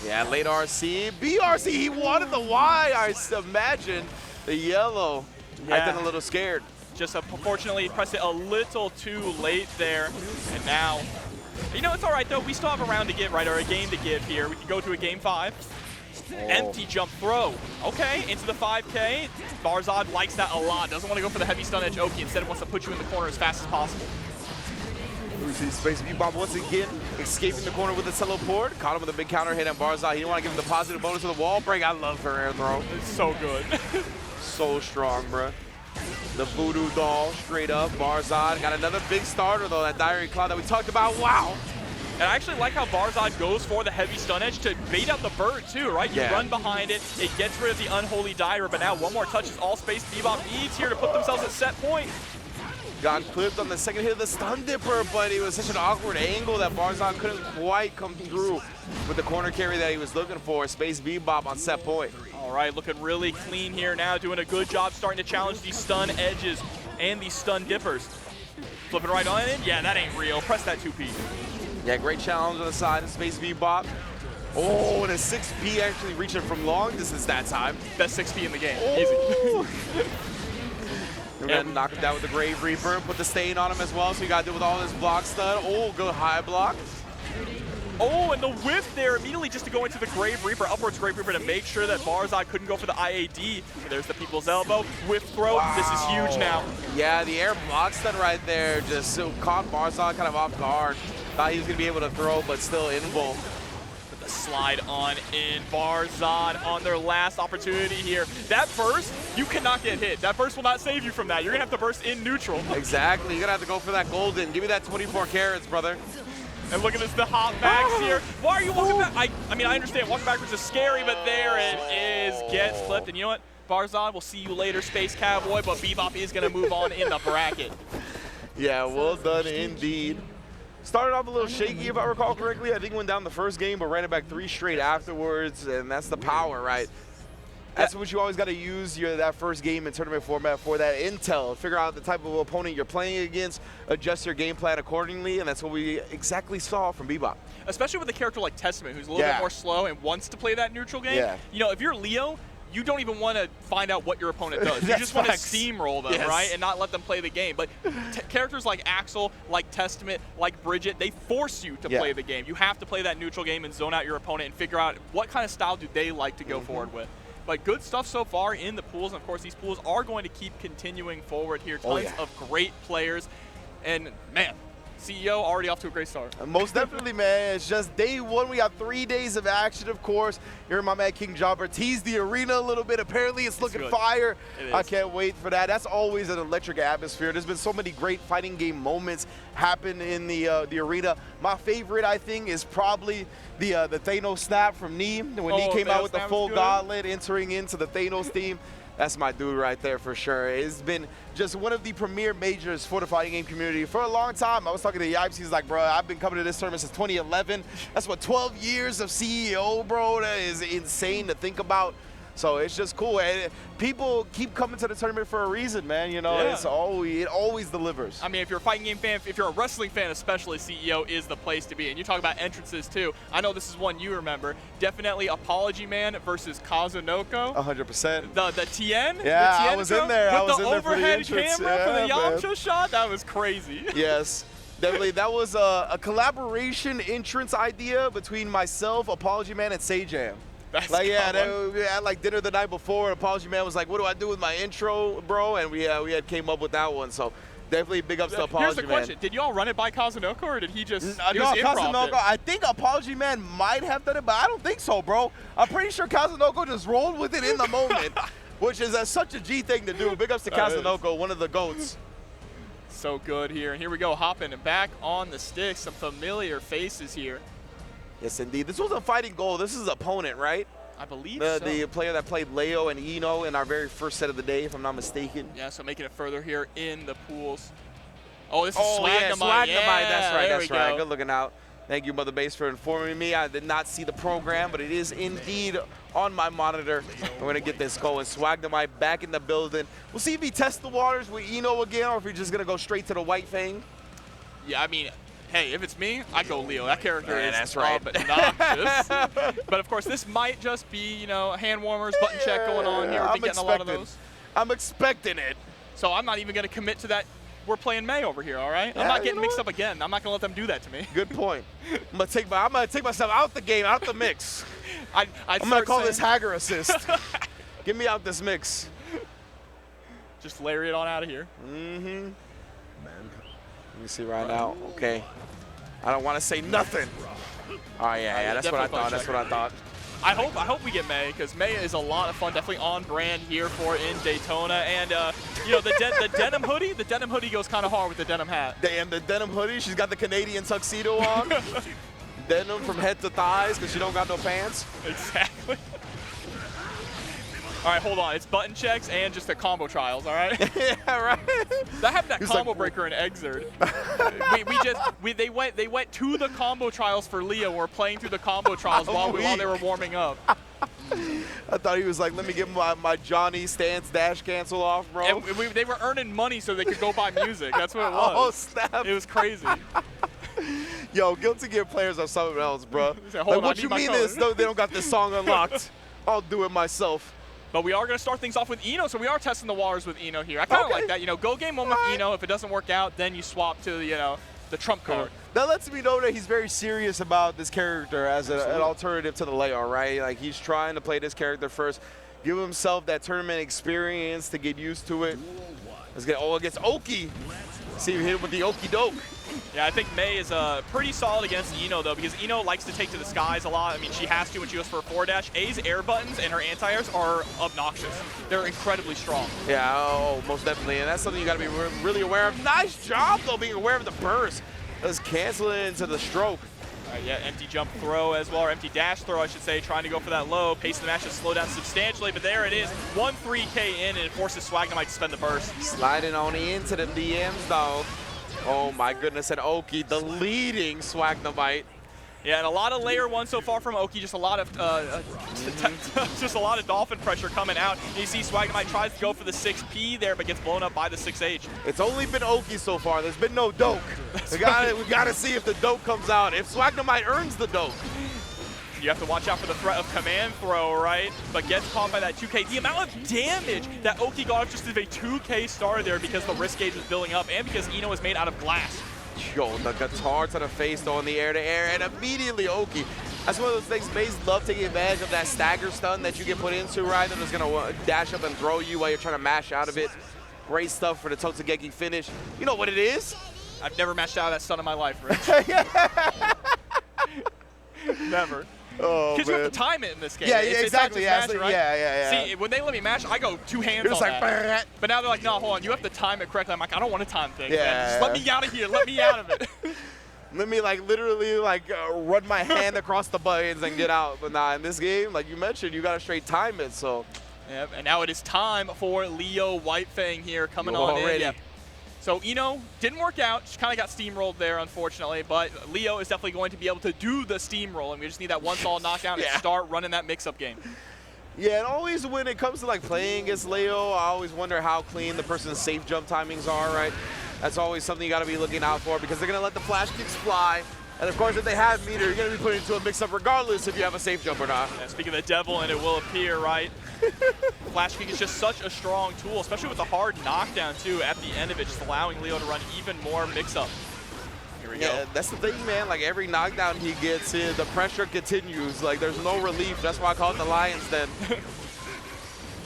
Yeah, late RC. BRC, he wanted the Y, I imagine. The yellow. Acting a little scared. Just unfortunately pressed it a little too late there. And now, you know, it's all right though. We still have a round to give, right? Or a game to give here. We can go to a game 5. Empty jump throw. Okay, into the 5K. Barzhad likes that a lot. Doesn't want to go for the heavy stun edge Oakey. Instead, wants to put you in the corner as fast as possible. We see Space Bebop once again escaping the corner with a teleport. Caught him with a big counter hit on Barzhad. He didn't want to give him the positive bonus of the wall break. I love her air throw. It's so good. So strong, bruh. The voodoo doll straight up. Barzhad got another big starter though, that diary cloud that we talked about. Wow. And I actually like how Barzhad goes for the heavy stun edge to bait out the bird too, right? You run behind it, it gets rid of the unholy dire, but now one more touch is all Space Bebop needs here to put themselves at set point. Got clipped on the second hit of the stun dipper, but it was such an awkward angle that Barzhad couldn't quite come through with the corner carry that he was looking for. Space Bebop on set point. All right, looking really clean here now, doing a good job starting to challenge these stun edges and these stun dippers. Flipping right on in. Yeah, that ain't real. Press that 2P. Yeah, great challenge on the side of Space Bebop. And a 6P actually reaching from long distance that time. Best 6P in the game. Easy. We're going to knock him down with the Grave Reaper, put the stain on him as well, so you got to deal with all this block stun. Good high block. And the whiff there immediately just to go into the Grave Reaper, upwards Grave Reaper to make sure that Barzhad couldn't go for the IAD. There's the people's elbow, whiff throw. Wow. This is huge now. Yeah, the air block stun right there just caught Barzhad kind of off guard. Thought he was going to be able to throw, but still invul. With the slide on in. Barzhad on their last opportunity here. That burst, you cannot get hit. That burst will not save you from that. You're going to have to burst in neutral. Exactly. You're going to have to go for that golden. Give me that 24 carats, brother. And look at this, the hop backs here. Why are you walking back? I mean, I understand walking backwards is scary, but there it is. Gets flipped. And you know what? Barzhad, we'll see you later, Space Cowboy, but Bebop is going to move on in the bracket. Yeah, well done indeed. Started off a little shaky, if I recall correctly. I think went down the first game, but ran it back 3 straight afterwards, and that's the power, right? That's what you always got to use that first game in tournament format for, that intel. Figure out the type of opponent you're playing against, adjust your game plan accordingly, and that's what we exactly saw from Bebop. Especially with a character like Testament, who's a little bit more slow and wants to play that neutral game. Yeah. You know, if you're Leo, you don't even want to find out what your opponent does. You just want to steamroll them, right, and not let them play the game. But characters like Axel, like Testament, like Bridget, they force you to play the game. You have to play that neutral game and zone out your opponent and figure out what kind of style do they like to go forward with. But good stuff so far in the pools, and of course these pools are going to keep continuing forward here. Tons of great players, and man, CEO already off to a great start. Most definitely, man. It's just day one. We got 3 days of action, of course. Here, my man King Jobber teased the arena a little bit. Apparently, it's looking fire. I can't wait for that. That's always an electric atmosphere. There's been so many great fighting game moments happen in the arena. My favorite, I think, is probably the Thanos snap from Nee. When Nee came out with the full gauntlet, entering into the Thanos theme. That's my dude right there for sure. It's been just one of the premier majors for the fighting game community for a long time. I was talking to Diegubis. He's like, bro, I've been coming to this tournament since 2011. That's what, 12 years of CEO, bro? That is insane to think about. So it's just cool. And people keep coming to the tournament for a reason, man. You know, it always delivers. I mean, if you're a fighting game fan, if you're a wrestling fan especially, CEO is the place to be. And you talk about entrances too. I know this is one you remember. Definitely Apology Man versus Kazunoko. 100%. The TN? Yeah, the TN I was in there. I was in there for the overhead camera for the Yamcha shot? That was crazy. Yes. Definitely, that was a collaboration entrance idea between myself, Apology Man, and Sajam. That's we had like dinner the night before. Apology Man was like, "What do I do with my intro, bro?" And we had came up with that one. So definitely big ups to Apology Man. Here's the question: did y'all run it by Kazunoko, or did he just? No, Kazunoko. I think Apology Man might have done it, but I don't think so, bro. I'm pretty sure Kazunoko just rolled with it in the moment, which is such a G thing to do. Big ups to Kazunoko, one of the GOATs. So good here, and here we go, hopping and back on the stick. Some familiar faces here. Yes, indeed. This was a fighting goal. This is opponent, right? I believe so. The player that played Leo and Eno in our very first set of the day, if I'm not mistaken. Yeah, so making it further here in the pools. Oh, this is Swagnemite. Yeah, Swagnemite. That's right. That's right. Go. Good looking out. Thank you, Mother Base, for informing me. I did not see the program, but it is indeed on my monitor. We're going to get this going. Swagnemite back in the building. We'll see if he tests the waters with Eno again, or if he's just going to go straight to the White Fang. Yeah, I mean, hey, if it's me, I go Leo. That character is that's right. obnoxious. But of course, this might just be, you know, hand warmers, button check going on here. We've been getting a lot of those. I'm expecting it. So I'm not even going to commit to that. We're playing May over here, all right? I'm not getting mixed up again. I'm not going to let them do that to me. Good point. I'm going to take myself out the game, out the mix. I'm going to call this Hagger assist. Get me out this mix. Just lariat on out of here. Mm-hmm. Let me see right now. Okay. I don't want to say nothing. Oh, yeah, that's what I thought. That's what I thought. I hope we get May, because May is a lot of fun, definitely on brand here for in Daytona. And you know, the denim hoodie goes kind of hard with the denim hat. And the denim hoodie, she's got the Canadian tuxedo on. Denim from head to thighs because she don't got no pants. Exactly. All right, hold on. It's button checks and just the combo trials, all right? Yeah, right. That happened at Combo Breaker in Exerd. They went to the combo trials for Leo. We're playing through the combo trials while they were warming up. I thought he was like, let me get my Johnny stance dash cancel off, bro. And they were earning money so they could go buy music. That's what it was. Oh, snap. It was crazy. Yo, Guilty Gear players are something else, bro. Like, what you mean they don't got this song unlocked? I'll do it myself. But we are going to start things off with Eno, so we are testing the waters with Eno here. I kind of like that. You know, go game one with Eno. If it doesn't work out, then you swap to the trump card. That lets me know that he's very serious about this character as an alternative to the Leo, right? Like, he's trying to play this character first, give himself that tournament experience to get used to it. Let's get against Oakey. See if he hit him with the Oakey doke. Yeah, I think May is pretty solid against Eno, though, because Eno likes to take to the skies a lot. I mean, she has to when she goes for a forward dash. A's air buttons and her anti-airs are obnoxious. They're incredibly strong. Yeah, most definitely. And that's something you got to be really aware of. Nice job, though, being aware of the burst. Let's cancel it into the stroke. Yeah, empty jump throw as well, or empty dash throw, I should say, trying to go for that low. Pace of the match has slowed down substantially, but there it is. 1-3K in, and it forces Swagnemite to spend the burst. Sliding on into the DMs, though. Oh, my goodness, and Oakey, the leading Swagnemite. Yeah, and a lot of layer 1 so far from Oakey, just a lot of just a lot of dolphin pressure coming out. And you see SWAGNEMITE tries to go for the 6P there, but gets blown up by the 6H. It's only been Oakey so far. There's been no Doke. We gotta see if the Doke comes out. If SWAGNEMITE earns the Doke. You have to watch out for the threat of command throw, right? But gets caught by that 2K. The amount of damage that Oakey got off just as a 2K star there because the risk gauge was building up and because Eno is made out of glass. Yo, the guitar to the face though in the air-to-air, and immediately Oakey. That's one of those things, Maze love taking advantage of that stagger stun that you get put into, right? That is gonna dash up and throw you while you're trying to mash out of it. Great stuff for the Totsugeki finish. You know what it is? I've never mashed out of that stun in my life, Rich. Never. Oh, because you have to time it in this game. Yeah, It's not exactly. just mashing, right? Yeah. See, when they let me mash, I go 2 hands You're on just that. But now they're like, no, hold on, you have to time it correctly. I'm like, I don't want to time things, Yeah. man. Just let me out of here. Let me out of it. Let me literally run my hand across the buttons and get out. But nah, in this game, like you mentioned, you gotta straight time it. So. Yep. And now it is time for Leo Whitefang here coming on in. Yep. So Eno didn't work out, just kind of got steamrolled there, unfortunately, but Leo is definitely going to be able to do the steamroll, and we just need that one solid knockdown and start running that mix-up game. Yeah, and always when it comes to playing against Leo, I always wonder how clean the person's safe jump timings are, right? That's always something you got to be looking out for because they're going to let the flash kicks fly. And of course, if they have meter, you're going to be put into a mix-up regardless if you have a safe jump or not. Yeah, speaking of the devil, and it will appear, right? Flash kick is just such a strong tool, especially with the hard knockdown, too, at the end of it, just allowing Leo to run even more mix-up. Here we go. That's the thing, man. Every knockdown he gets, the pressure continues. There's no relief. That's why I call it the Lion's Den.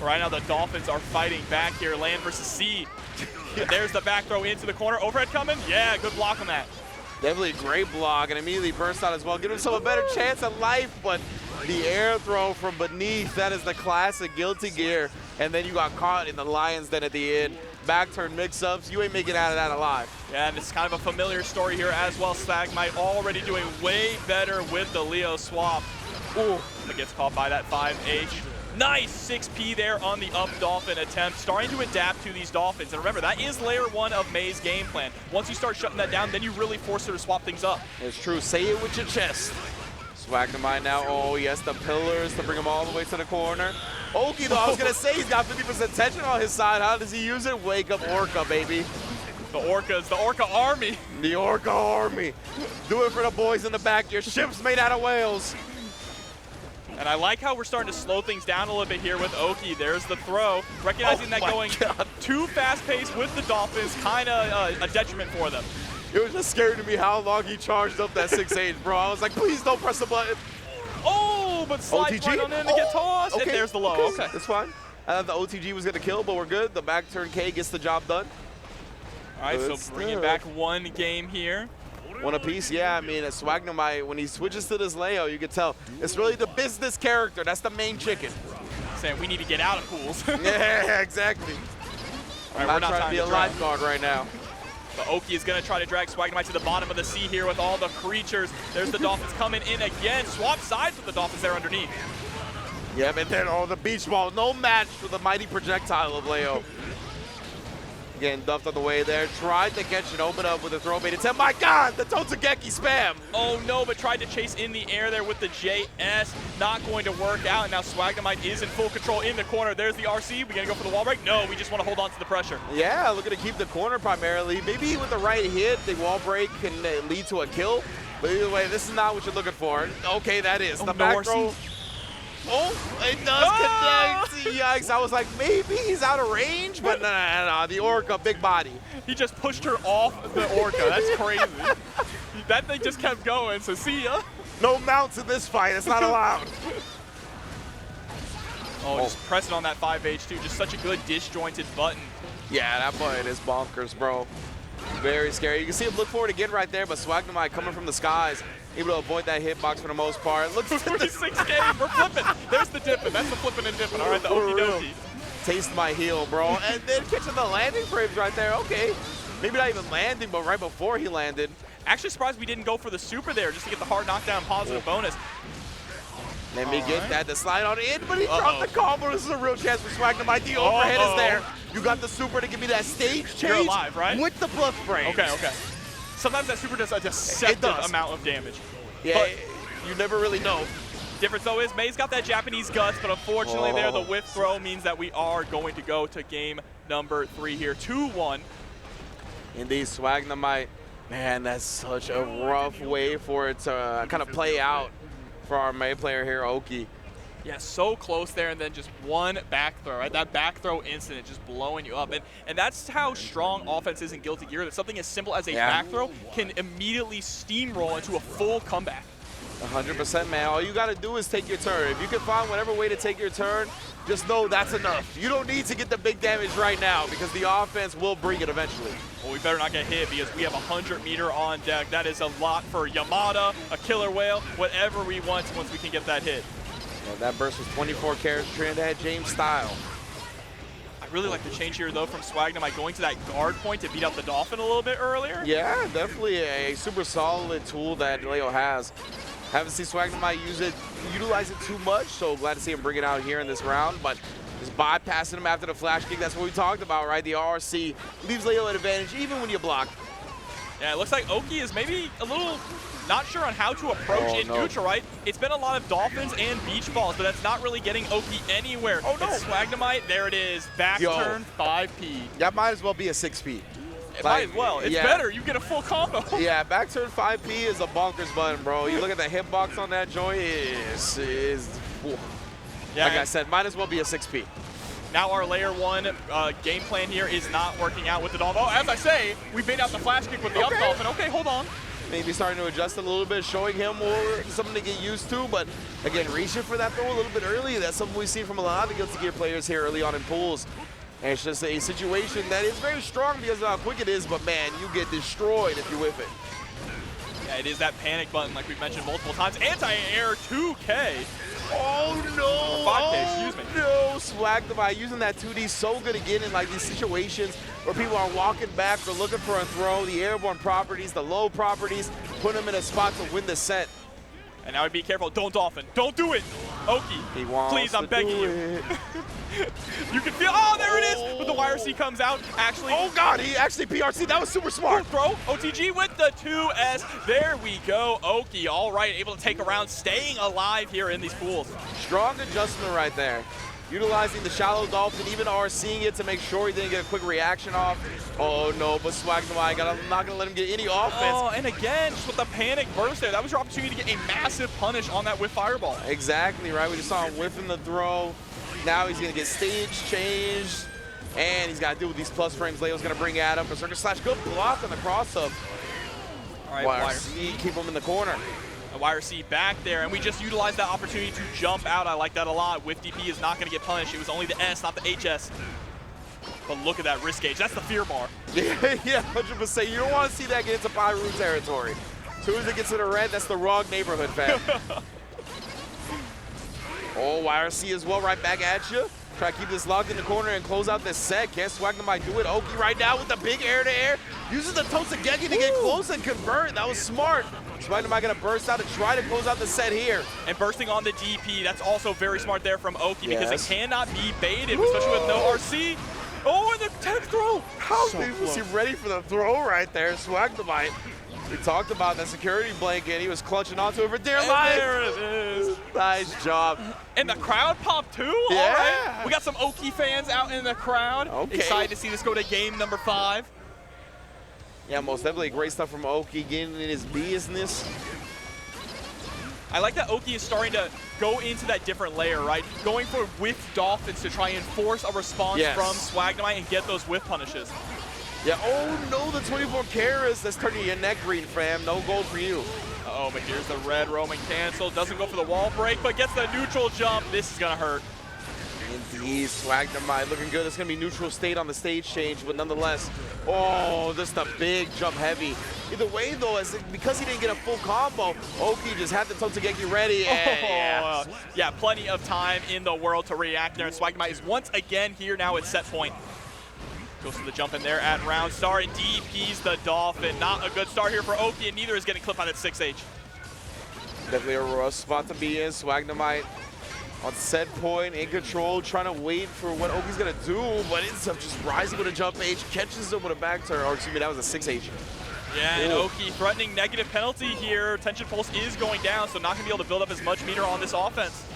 Right now, the Dolphins are fighting back here, land versus sea. And there's the back throw into the corner. Overhead coming? Yeah, good block on that. Definitely a great block, and immediately burst out as well. Give himself a better chance at life, but the air throw from beneath, that is the classic Guilty Gear. And then you got caught in the Lion's Den at the end. Back turn mix-ups, you ain't making out of that alive. Yeah, and it's kind of a familiar story here as well. SWAGNEMITE already doing way better with the Leo swap. Ooh, but gets caught by that 5H. Nice 6P there on the up Dolphin attempt, starting to adapt to these Dolphins. And remember, that is layer 1 of May's game plan. Once you start shutting that down, then you really force her to swap things up. It's true. Say it with your chest. SWAGNEMITE now. Oh, yes, the pillars to bring him all the way to the corner. Oakey, though, I was going to say he's got 50% tension on his side. How does he use it? Wake up Orca, baby. The Orcas, the Orca army. The Orca army. Do it for the boys in the back. Your ship's made out of whales. And I like how we're starting to slow things down a little bit here with Oakey. There's the throw. Recognizing that going too fast-paced with the Dolphins, kind of a detriment for them. It was just scary to me how long he charged up that 6H, bro. I was like, please don't press the button. Oh, but slides right on in to get tossed. Okay. And there's the low. Okay. That's fine. I thought the OTG was going to kill, but we're good. The back turn K gets the job done. All right, so bringing back one game here. One apiece, yeah. I mean, SWAGNEMITE, when he switches to this Leo, you can tell it's really the business character. That's the main chicken. Saying we need to get out of pools. Yeah, exactly. All right, we're not trying to be a lifeguard right now. But Oakey is going to try to drag SWAGNEMITE to the bottom of the sea here with all the creatures. There's the Dolphins coming in again. Swap sides with the Dolphins there underneath. Yeah, but then the beach ball, no match for the mighty projectile of Leo. Getting dumped on the way there. Tried to catch it, open up with a throw bait attempt. My God, the Totsugeki spam. Oh no, but tried to chase in the air there with the JS. Not going to work out. And now SWAGNEMITE is in full control in the corner. There's the RC. We gonna go for the wall break? No, we just want to hold on to the pressure. Yeah, looking to keep the corner primarily. Maybe with the right hit, the wall break can lead to a kill. But either way, this is not what you're looking for. Okay, that is. The back throw. Oh, it does connect. Yikes. I was like, maybe he's out of range, but no. The Orca, big body. He just pushed her off the Orca. That's crazy. That thing just kept going, so see ya. No mounts in this fight. It's not allowed. Just pressing on that 5H too. Just such a good disjointed button. Yeah, that button is bonkers, bro. Very scary. You can see him look forward again right there, but SWAGNEMITE coming from the skies, able to avoid that hitbox for the most part. Look at 46 game, we're flipping. There's the dipping. That's the flipping and dipping. All right, the okie dokie. Taste my heel, bro. And then catching the landing frames right there. Okay. Maybe not even landing, but right before he landed. Actually surprised we didn't go for the super there just to get the hard knockdown positive bonus. Let me get that to slide on in, but he dropped the combo. This is a real chance for SWAGNEMITE. The overhead is there. You got the super to give me that stage change. You're alive, right? With the bluff frame. Okay. Sometimes that super does a deceptive amount of damage. Yeah, you never really know. Difference though is May's got that Japanese guts, but unfortunately there the whiff throw means that we are going to go to game number 3 here. 2-1. Indeed, SWAGNEMITE. Man, that's such a rough way for it to kind of play out for our May player here, Oakey. Yeah, so close there, and then just one back throw, right? That back throw incident just blowing you up. And that's how strong offense is in Guilty Gear, that something as simple as a back throw can immediately steamroll into a full comeback. 100%, man. All you got to do is take your turn. If you can find whatever way to take your turn, just know that's enough. You don't need to get the big damage right now because the offense will bring it eventually. Well, we better not get hit because we have 100 meter on deck. That is a lot for Yamada, a killer whale, whatever we want once we can get that hit. Well, that burst was 24 carats, Trinidad James style. I really like the change here, though, from SWAGNEMITE going to that guard point to beat out the Dolphin a little bit earlier. Yeah, definitely a super solid tool that Leo has. Haven't seen SWAGNEMITE utilize it too much, so glad to see him bring it out here in this round. But just bypassing him after the flash kick, that's what we talked about, right? The RC leaves Leo at advantage even when you block. Yeah, it looks like Oakey is maybe a little not sure on how to approach in neutral, right? It's been a lot of Dolphins and beach balls, but that's not really getting Oakey anywhere. Oh no! SWAGNEMITE, there it is. Back turn 5P. That might as well be a 6P. It might as well. It's better. You get a full combo. Yeah, back turn 5P is a bonkers button, bro. You look at the hitbox on that joint, like I said, might as well be a 6P. Now our layer 1 game plan here is not working out with the Dolphin. Oh, as I say, we bait out the flash kick with the up Dolphin. Okay, hold on. Maybe starting to adjust a little bit, showing him more, something to get used to. But again, reaching for that throw a little bit early. That's something we've seen from a lot of the Guilty Gear players here early on in pools. And it's just a situation that is very strong because of how quick it is, but man, you get destroyed if you whip it. Yeah, it is that panic button like we've mentioned multiple times. Anti-air 2K. Oh no! 5K, excuse me. No, SWAGNEMITE using that 2D so good again in like these situations where people are walking back or looking for a throw, the airborne properties, the low properties, put them in a spot to win the set. And now be careful. Don't Dolphin. Don't do it. Oakey, please, I'm begging you. You can feel, oh, there it is. But the YRC comes out, actually. Oh, God, he actually PRC. That was super smart. Throw, OTG with the 2S. There we go. Oakey, all right, able to take a round, staying alive here in these pools. Strong adjustment right there. Utilizing the shallow Dolphin, even RCing it to make sure he didn't get a quick reaction off. Oh, no, but SWAGNEMITE, I'm not going to let him get any offense. Oh, and again, just with the panic burst there, that was your opportunity to get a massive punish on that whiff fireball. Exactly, right? We just saw him whiffing the throw. Now he's going to get stage changed, and he's got to deal with these plus frames Leo's going to bring at him. Berserker Slash, good block on the cross-up. All right, YRC, keep him in the corner. The YRC back there, and we just utilized that opportunity to jump out. I like that a lot. Whiff DP is not going to get punished. It was only the S, not the HS. But look at that risk gauge. That's the fear bar. Yeah, 100%. You don't want to see that get into Pyro territory. As soon as it gets to the red, that's the wrong neighborhood, fam. Oh, YRC as well, right back at you. Try to keep this locked in the corner and close out this set. Can't SWAGNEMITE do it. Oakey right now with the big air-to-air. Uses the Totsugeki to get close and convert. That was smart. SWAGNEMITE going to burst out and try to close out the set here. And bursting on the DP, that's also very smart there from Oakey because it cannot be baited, especially with no RC. Oh, and the tech throw. How was he ready for the throw right there, SWAGNEMITE? We talked about that security blanket. He was clutching onto it for dear life. There it is. Nice job. And the crowd popped too? Yeah. All right. We got some Oakey fans out in the crowd. Okay. Excited to see this go to game number 5. Yeah, most definitely great stuff from Oakey getting in his business. I like that Oakey is starting to go into that different layer, right? Going for whiff Dolphins to try and force a response from SWAGNEMITE and get those whiff punishes. Yeah, oh no, the 24 carats. That's turning your neck green, fam. No gold for you. Uh-oh, but here's the red roaming cancel. Doesn't go for the wall break, but gets the neutral jump. This is gonna hurt. Indeed, SWAGNEMITE looking good. It's gonna be neutral state on the stage change, but nonetheless, oh, just a big jump heavy. Either way though, because he didn't get a full combo, Oakey just had the Totsugeki ready. And yeah, plenty of time in the world to react there. And SWAGNEMITE is once again here now at set point. Goes for the jump in there at round start, and DP's the Dolphin. Not a good start here for Oakey, and neither is getting clipped on that 6H. Definitely a rough spot to be in. SWAGNEMITE on set point, in control, trying to wait for what Oakey's gonna do, but ends up just rising with a jump H, catches him with a back turn, or excuse me, that was a 6H. Yeah, and Oakey threatening negative penalty here. Tension pulse is going down, so not going to be able to build up as much meter on this offense.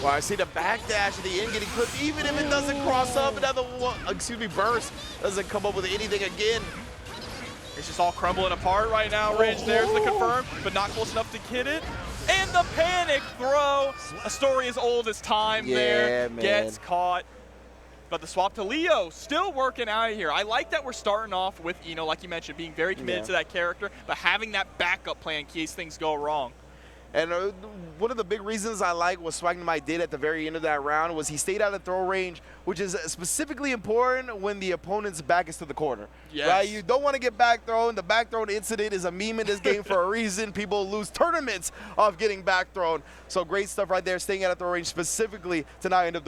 Well, I see the backdash at the end getting clipped, even if it doesn't cross up. Another one, burst doesn't come up with anything again. It's just all crumbling apart right now. Ridge, there's the confirm, but not close enough to hit it. And the panic throw. A story as old as time there. Man. Gets caught. But the swap to Leo still working out here. I like that we're starting off with, like you mentioned, being very committed to that character, but having that backup plan in case things go wrong. And one of the big reasons I like what SWAGNEMITE did at the very end of that round was he stayed out of throw range, which is specifically important when the opponent's back is to the corner. Yes. Right? You don't want to get back thrown. The back thrown incident is a meme in this game for a reason. People lose tournaments off getting back thrown. So great stuff right there, staying out of throw range specifically to not end up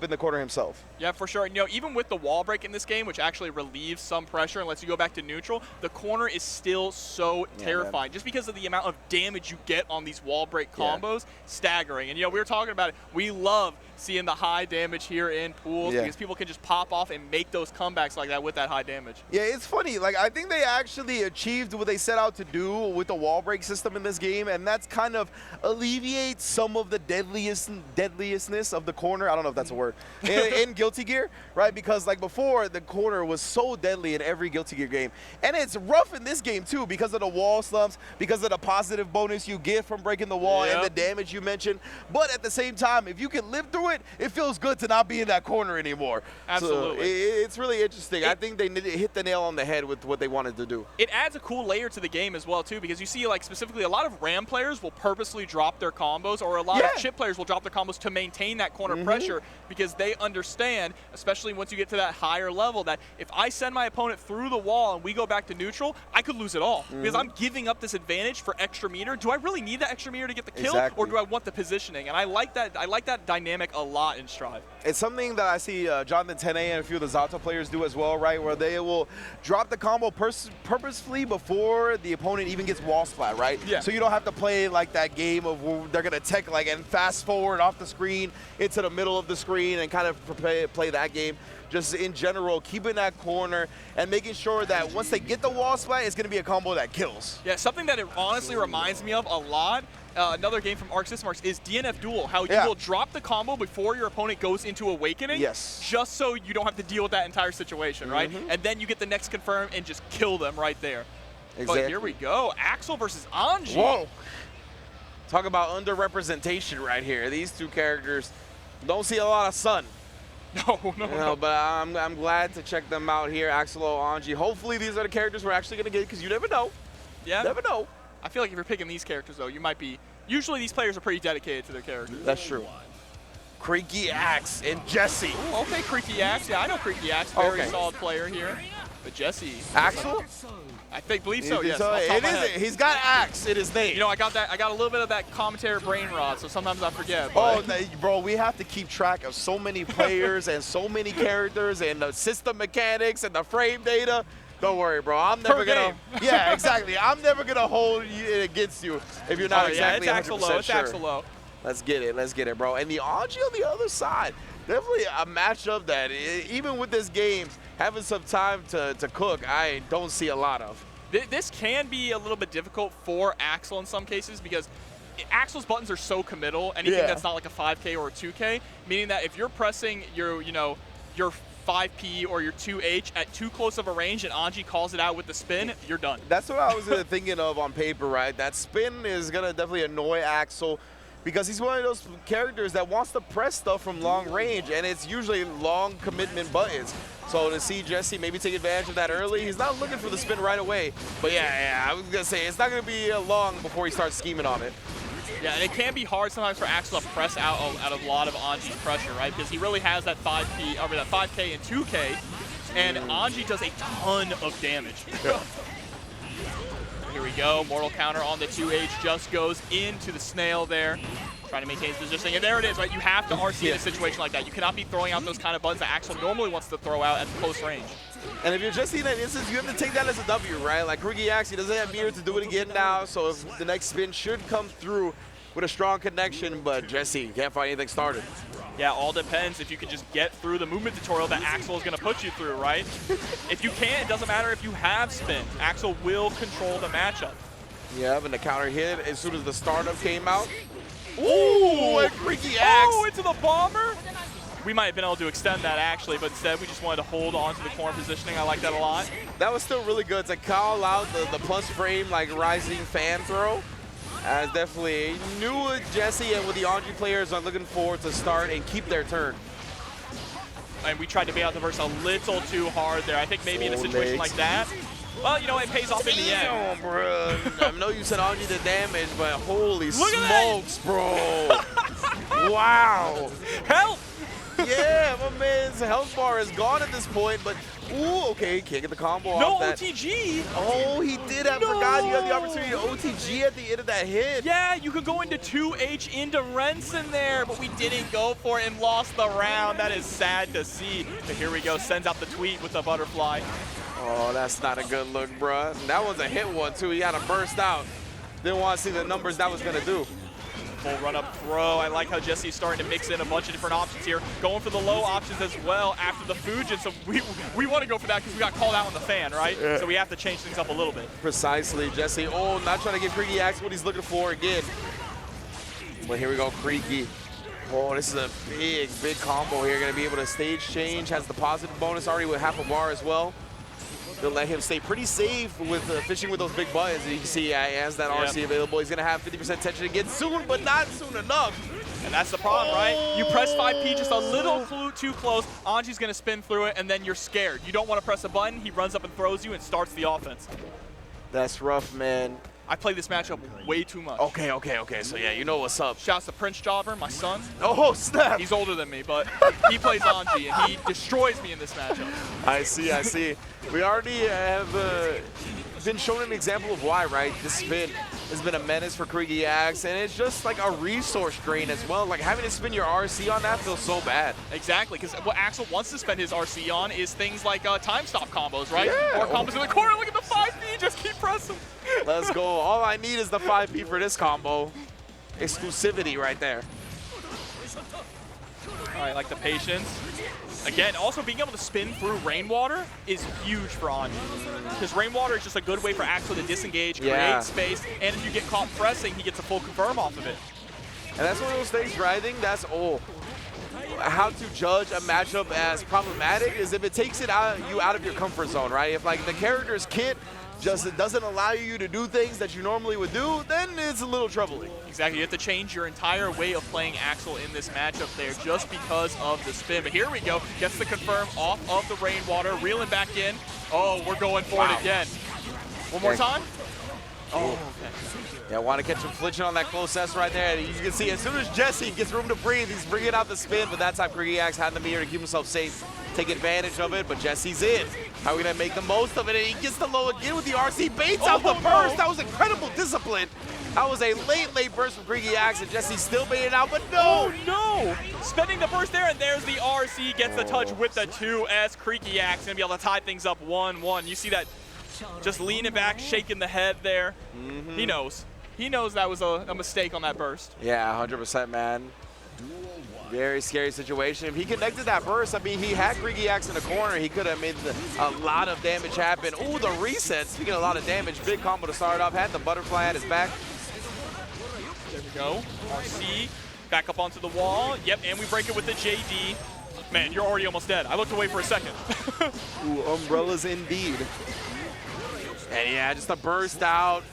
in the corner himself. Yeah, for sure. Even with the wall break in this game, which actually relieves some pressure and lets you go back to neutral, the corner is still so terrifying. Just because of the amount of damage you get on these wall break combos, staggering. And we were talking about it. We love seeing the high damage here in pools because people can just pop off and make those comebacks like that with that high damage. Yeah, it's funny. Like, I think they actually achieved what they set out to do with the wall break system in this game, and that's kind of alleviate some of the deadliestness of the corner. I don't know if that's a word in Guilty Gear, right? Because like before, the corner was so deadly in every Guilty Gear game, and it's rough in this game too because of the wall slumps, because of the positive bonus you get from breaking the wall and the damage you mentioned. But at the same time, if you can live through it, it feels good to not be in that corner anymore. Absolutely. So it's really interesting. I think they hit the nail on the head with what they wanted to do. It adds a cool layer to the game as well too, because you see like specifically a lot of RAM players will purposely drop their combos, or a lot of chip players will drop their combos to maintain that corner pressure, because they understand, especially once you get to that higher level, that if I send my opponent through the wall and we go back to neutral, I could lose it all because I'm giving up this advantage for extra meter. Do I really need that extra meter to get the kill, or do I want the positioning? And I like that dynamic a lot in Strive. It's something that I see Jonathan 10A and a few of the Zato players do as well, right? Where they will drop the combo purposefully before the opponent even gets wall splat, right? Yeah. So you don't have to play like that game of where they're gonna tech like and fast forward off the screen into the middle of the screen and kind of play that game. Just in general, keeping that corner and making sure that once they get the wall splat, it's gonna be a combo that kills. Yeah, something that it honestly reminds me of a lot. Another game from Arc System Arcs is DNF Duel, how you will drop the combo before your opponent goes into Awakening, just so you don't have to deal with that entire situation, right? And then you get the next confirm and just kill them right there. Exactly. But here we go, Axel versus Anji. Whoa! Talk about underrepresentation right here. These two characters don't see a lot of sun. No. But I'm glad to check them out here, Axel, Anji. Hopefully these are the characters we're actually gonna get, because you never know. Yeah. Never know. I feel like if you're picking these characters, though, you might be. Usually these players are pretty dedicated to their characters. That's true. CreakyAxe and Jesse. Ooh, okay, CreakyAxe. Yeah, I know CreakyAxe. Very solid player here. But Jesse. Axel? I believe so, yes. It is. He's got Axe in his name. I got that. I got a little bit of that commentary brain rot, so sometimes I forget. But. Oh, bro, we have to keep track of so many players and so many characters and the system mechanics and the frame data. Don't worry, bro. I'm never gonna. Yeah, exactly. I'm never gonna hold it against you if you're not exactly 100% sure. It's Axel low. Let's get it, bro. And the Anji on the other side, definitely a matchup that even with this game having some time to cook, I don't see a lot of. This can be a little bit difficult for Axel in some cases, because Axel's buttons are so committal. Anything that's not like a 5K or a 2K, meaning that if you're pressing your 5P or your 2H at too close of a range and Anji calls it out with the spin, you're done. That's what I was thinking of on paper, right? That spin is going to definitely annoy Axel, because he's one of those characters that wants to press stuff from long range, and it's usually long commitment buttons. So to see Jesse maybe take advantage of that early, he's not looking for the spin right away. But yeah, I was going to say, it's not going to be long before he starts scheming on it. Yeah, and it can be hard sometimes for Axel to press out of a lot of Anji's pressure, right? Because he really has that 5P, over that 5K and 2K, and Anji does a ton of damage. Here we go, mortal counter on the 2H just goes into the snail there, trying to maintain his positioning, and there it is, right? You have to RC in a situation like that. You cannot be throwing out those kind of buttons that Axel normally wants to throw out at close range. And if you're just seeing that instance, you have to take that as a W, right? Like CreakyAxe, he doesn't have meter to do it again now, so the next spin should come through with a strong connection, but Jesse can't find anything started. Yeah, all depends if you can just get through the movement tutorial that Axel is going to put you through, right? If you can't, it doesn't matter if you have spin. Axel will control the matchup. Yeah, and the counter hit as soon as the startup came out. Ooh, and CreakyAxe. Oh, into the bomber. We might have been able to extend that actually, but instead we just wanted to hold on to the corner positioning. I like that a lot. That was still really good to call out the plus frame like rising fan throw. As definitely knew Jesse and with the Anji players are looking forward to start and keep their turn. And we tried to bait out the verse a little too hard there. I think maybe in a situation like that, well, you know, it pays off in the end. Bro. I know you said Anji the damage, but holy Look smokes, bro. Wow. Help! Yeah, my man's health bar is gone at this point, but ooh, okay, can't get the combo No off that. OTG! Oh, he did. I forgot you had the opportunity to OTG at the end of that hit. Yeah, you could go into 2H into Renson there, but we didn't go for it and lost the round. That is sad to see. But here we go, sends out the tweet with the butterfly. Oh, that's not a good look, bruh. That was a hit one, too. He had to burst out. Didn't want to see the numbers that was going to do. Full run-up throw. I like how Jesse's starting to mix in a bunch of different options here. Going for the low options as well after the Fujin. So we want to go for that because we got called out on the fan, right? Yeah. So we have to change things up a little bit. Precisely, Jesse. Oh, not trying to give CreakyAxe what he's looking for again. But here we go, Creaky. Oh, this is a big, big combo here. Going to be able to stage change. Has the positive bonus already with half a bar as well. They'll let him stay pretty safe with fishing with those big buttons. And you can see he has that RC available. He's going to have 50% tension again soon, but not soon enough. And that's the problem, right? You press 5P just a little too close. Anji's going to spin through it, and then you're scared. You don't want to press a button. He runs up and throws you and starts the offense. That's rough, man. I play this matchup way too much. Okay. So, yeah, you know what's up. Shouts to Prince Jobber, my son. Oh, snap. He's older than me, but he plays Anji, and he destroys me in this matchup. I see. We already have been shown an example of why, right? This spin has been a menace for CreakyAxe, and it's just like a resource drain as well. Like having to spin your RC on that feels so bad. Exactly, because what Axel wants to spend his RC on is things like time stop combos, right? Yeah. Or combos in the corner. Look at the 5P, just keep pressing. Let's go. All I need is the 5P for this combo. Exclusivity right there. All right, like the patience. Again, also being able to spin through Rainwater is huge for Anji. Because Rainwater is just a good way for Axel to disengage, create space, and if you get caught pressing, he gets a full confirm off of it. And that's one of those things, right? I think that's how to judge a matchup as problematic is if it takes you out of your comfort zone, right? If like the character's kit just doesn't allow you to do things that you normally would do, then it's a little troubling. Exactly, you have to change your entire way of playing Axel in this matchup there just because of the spin. But here we go, gets the confirm off of the Rainwater, reeling back in. Oh, we're going for it again. One more time? Oh, okay. Yeah, want to catch him flinching on that close S right there. You can see as soon as Jesse gets room to breathe, he's bringing out the spin, but that time CreakyAxe had the meter to keep himself safe, take advantage of it, but Jesse's in. How are we going to make the most of it? And he gets the low again with the RC, baits out the burst. That was incredible discipline. That was a late burst from CreakyAxe, and Jesse's still baiting out, but no! Oh, no! Spending the burst there, and there's the RC, gets the touch with the 2S. CreakyAxe going to be able to tie things up 1-1. You see that just leaning back, shaking the head there. He knows. He knows that was a mistake on that burst. Yeah, 100%, man. Very scary situation. If he connected that burst, I mean, he had CreakyAxe in the corner. He could have made a lot of damage happen. Ooh, the reset. Speaking of a lot of damage, big combo to start off. Had the butterfly at his back. There we go. RC, back up onto the wall. Yep, and we break it with the JD. Man, you're already almost dead. I looked away for a second. Ooh, umbrellas indeed. And yeah, just a burst out.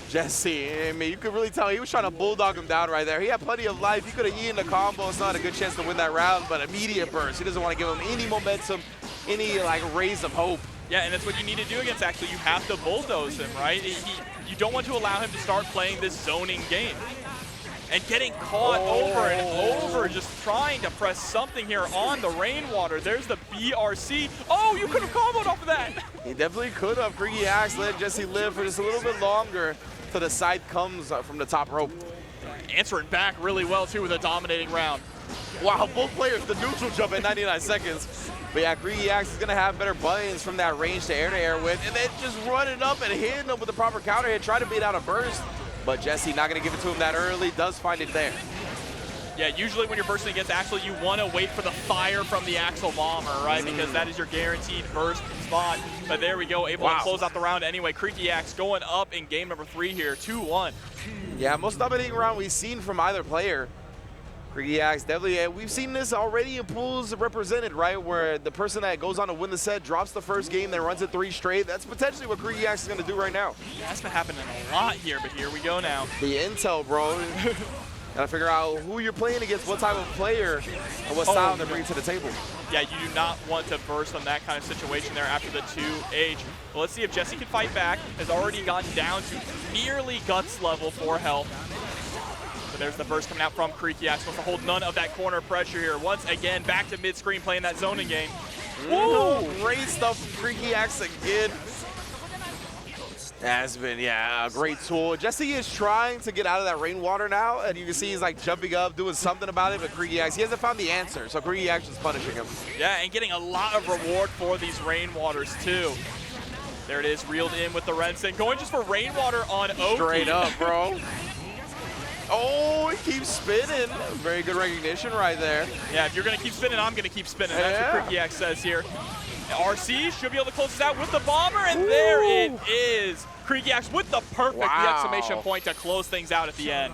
Jesse, I mean, you could really tell he was trying to bulldog him down right there. He had plenty of life. He could have eaten the combo. It's not a good chance to win that round, but immediate burst. He doesn't want to give him any momentum, any like rays of hope. Yeah, and that's what you need to do against Axel. You have to bulldoze him, right? You don't want to allow him to start playing this zoning game. And getting caught over and over, just trying to press something here on the Rainwater. There's the BRC. Oh, you could have comboed off of that. He definitely could have. CreakyAxe let Jesse live for just a little bit longer till the side comes from the top rope. Answering back really well, too, with a dominating round. Wow, both players, the neutral jump at 99 seconds. But yeah, CreakyAxe is going to have better buttons from that range to air with, and then just running up and hitting him with the proper counter hit, try to beat out a burst. But Jesse not going to give it to him that early, does find it there. Yeah, usually when you're bursting against Axel, you want to wait for the fire from the Axel bomber, right? Because that is your guaranteed burst spot. But there we go, able to close out the round anyway. CreakyAxe going up in game number 3 here, 2-1. Yeah, most dominating round we've seen from either player. CreakyAxe definitely, and we've seen this already in pools represented, right? Where the person that goes on to win the set drops the first game, then runs it 3 straight. That's potentially what CreakyAxe is going to do right now. Yeah, that's been happening a lot here, but here we go now. The intel, bro. Gotta figure out who you're playing against, what type of player, and what style they're bringing to the table. Yeah, you do not want to burst on that kind of situation there after the 2H. Well, let's see if Jesse can fight back. Has already gotten down to nearly guts level for health. So there's the burst coming out from CreakyAxe. Wants to hold none of that corner pressure here. Once again, back to mid-screen playing that zoning game. Woo! Great stuff from CreakyAxe again. Has been, yeah, a great tool. Jesse is trying to get out of that rainwater now, and you can see he's like jumping up, doing something about it, but CreakyAxe, he hasn't found the answer, so CreakyAxe is punishing him. Yeah, and getting a lot of reward for these rainwaters too. There it is, reeled in with the Renson. Going just for rainwater on Oakey. Straight up, bro. Oh, he keeps spinning. Very good recognition right there. Yeah, if you're going to keep spinning, I'm going to keep spinning. That's what CreakyAxe says here. RC should be able to close this out with the bomber, and there it is. CreakyAxe with the perfect exclamation point to close things out at the end.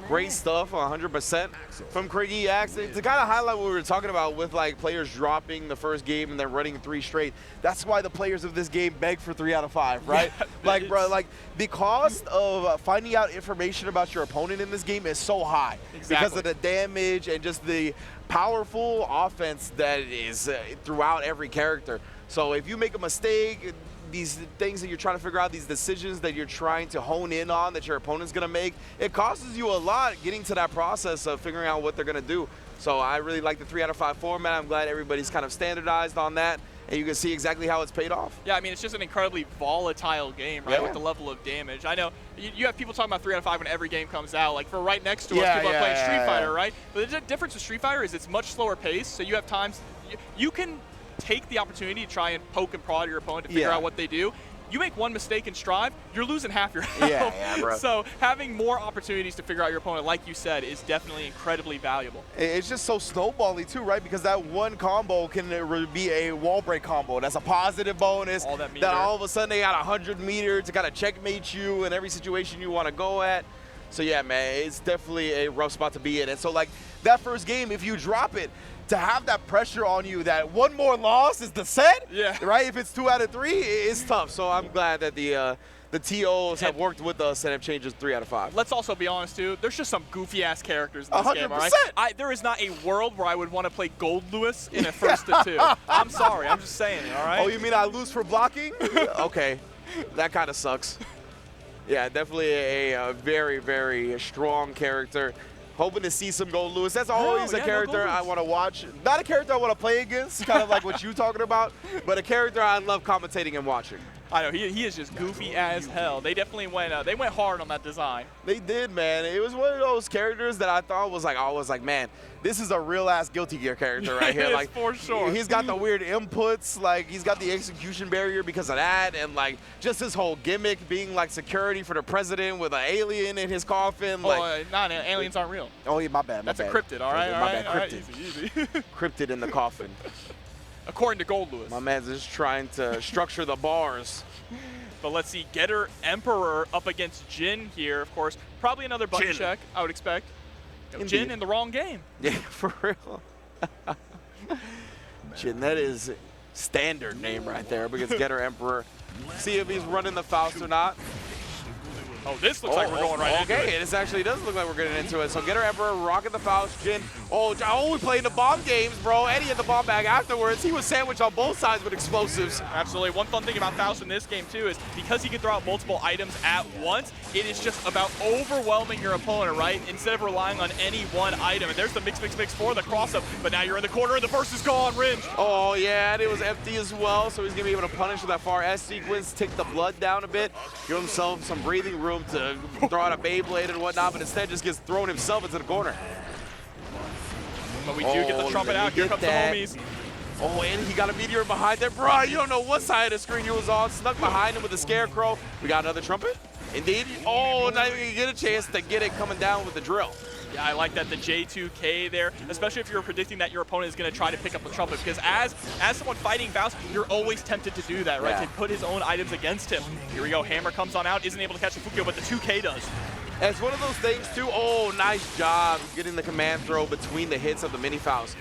Great stuff, 100% from CreakyAxe. To kind of highlight what we were talking about with like players dropping the first game and then running 3 straight. That's why the players of this game beg for 3 out of 5, right? Yeah, like, bro, like the cost of finding out information about your opponent in this game is so high because of the damage and just the powerful offense that is throughout every character. So if you make a mistake, these things that you're trying to figure out, these decisions that you're trying to hone in on that your opponent's going to make, it costs you a lot getting to that process of figuring out what they're going to do. So I really like the 3 out of 5 format. I'm glad everybody's kind of standardized on that, and you can see exactly how it's paid off. Yeah, I mean, it's just an incredibly volatile game, right, with the level of damage. I know you have people talking about 3 out of 5 when every game comes out. Like, for right next to us, people are playing Street Fighter, right? But the difference with Street Fighter is it's much slower pace, so you have times you can take the opportunity to try and poke and prod your opponent to figure out what they do. You make one mistake in Strive, you're losing half your health. Yeah, bro. So having more opportunities to figure out your opponent, like you said, is definitely incredibly valuable. It's just so snowbally too, right? Because that one combo can be a wall break combo. That's a positive bonus. All that meter. Then all of a sudden they got 100 meters to kind of checkmate you in every situation you want to go at. So yeah, man, it's definitely a rough spot to be in. And so like that first game, if you drop it, to have that pressure on you that one more loss is the set, right? If it's 2 out of 3, it's tough. So I'm glad that the TOs have worked with us and have changed us 3 out of 5. Let's also be honest, too. There's just some goofy-ass characters in this 100%. game, all right? There is not a world where I would want to play Gold Lewis in a 1st to 2. I'm sorry. I'm just saying it, all right? Oh, you mean I lose for blocking? Okay. That kind of sucks. Yeah, definitely a very, very strong character. Hoping to see some Gold Lewis. That's always a character I want to watch. Not a character I want to play against, kind of like what you're talking about, but a character I love commentating and watching. I know, he is just goofy as hell. They definitely went hard on that design. They did, man. It was one of those characters that I thought was like, man, this is a real-ass Guilty Gear character right here. Like, for sure. He's got the weird inputs, like he's got the execution barrier because of that, and like just his whole gimmick being like security for the president with an alien in his coffin. Like, aliens aren't real. Oh, yeah, my bad. That's a cryptid, all right? My bad, all right, cryptid. easy. Cryptid in the coffin. According to Gold Lewis. My man's just trying to structure the bars. But let's see, Getter Emperor up against Jin here, of course. Probably another button check, I would expect. Jin in the wrong game. Yeah, for real. Jin, that is standard name right there because Getter Emperor. See if he's running the Faust or not. Oh, this looks like we're going right into it. Okay, this actually does look like we're getting into it. So Getter Emperor rocking the Faust, Jin. Oh, we playing the bomb games, bro. Eddie had the bomb bag afterwards. He was sandwiched on both sides with explosives. Absolutely. One fun thing about Faust in this game, too, is because he can throw out multiple items at once, it is just about overwhelming your opponent, right? Instead of relying on any one item. And there's the mix for the cross-up. But now you're in the corner and the burst is gone, Ringe. Oh, yeah, and it was empty as well. So he's going to be able to punish with that far S sequence, take the blood down a bit, give himself some breathing room to throw out a Beyblade and whatnot, but instead just gets thrown himself into the corner. But we do get the trumpet out. Here comes the homies. Oh, and he got a meteor behind there. Bro, you don't know what side of the screen he was on. Snuck behind him with a scarecrow. We got another trumpet. Indeed. Oh, not even gonna get a chance to get it coming down with the drill. Yeah, I like that, the J2K there, especially if you're predicting that your opponent is going to try to pick up the trumpet, because as someone fighting Faust, you're always tempted to do that, right? Yeah. To put his own items against him. Here we go, Hammer comes on out, isn't able to catch the Fukio, but the 2K does. And it's one of those things too, oh, nice job getting the command throw between the hits of the mini Faust.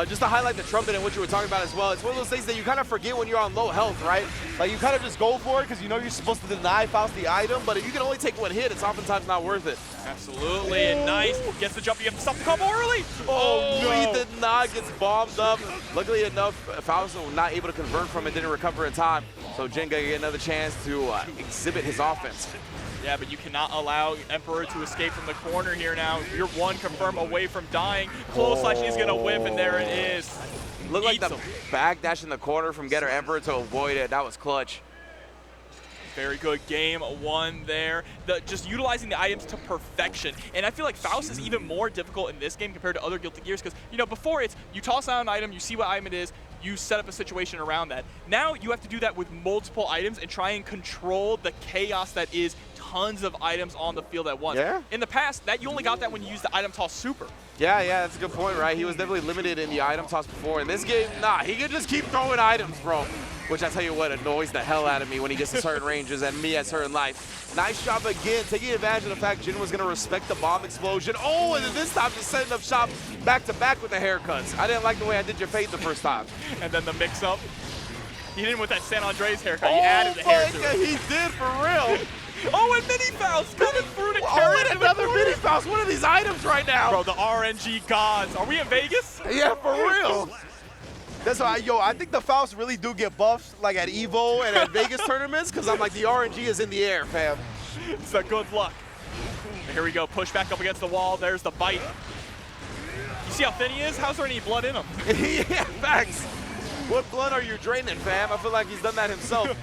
Just to highlight the trumpet and what you were talking about as well, it's one of those things that you kind of forget when you're on low health, right? Like you kind of just go for it because you know you're supposed to deny Faust the item, but if you can only take one hit, it's oftentimes not worth it. Absolutely, and nice. Gets the jump, you have to stop the combo early. Oh, no. no. He did not, gets bombed up. Luckily enough, Faust was not able to convert from it, didn't recover in time. So Jin gonna get another chance to exhibit his offense. Yeah, but you cannot allow Emperor to escape from the corner here now. You're one confirm away from dying. Close slash is going to whip, and there it is. Looked like the backdash in the corner from Getter Emperor to avoid it. That was clutch. Very good game one there. Just utilizing the items to perfection. And I feel like Faust is even more difficult in this game compared to other Guilty Gears because, you know, before it's you toss out an item, you see what item it is, you set up a situation around that. Now you have to do that with multiple items and try and control the chaos that is tons of items on the field at once. Yeah. In the past, you only got that when you used the item toss super. Yeah, that's a good point, right? He was definitely limited in the item toss before. In this game, nah, he can just keep throwing items, bro. Which I tell you what annoys the hell out of me when he gets to certain ranges and me at certain life. Nice job again, taking advantage of the fact Jin was going to respect the bomb explosion. Oh, and then this time just setting up shop back-to-back with the haircuts. I didn't like the way I did your fade the first time. And then the mix-up. He didn't with that San Andreas haircut. He added the hair to it. He did, for real. Oh, and Mini Faust coming through to carry it. Another Mini Faust. What are these items right now? Bro, the RNG gods. Are we in Vegas? Yeah, for real. That's why, I think the Faust really do get buffed, like at EVO and at Vegas tournaments, because I'm like, the RNG is in the air, fam. So good luck. Here we go, push back up against the wall. There's the bite. You see how thin he is? How's there any blood in him? Yeah, facts. What blood are you draining, fam? I feel like he's done that himself.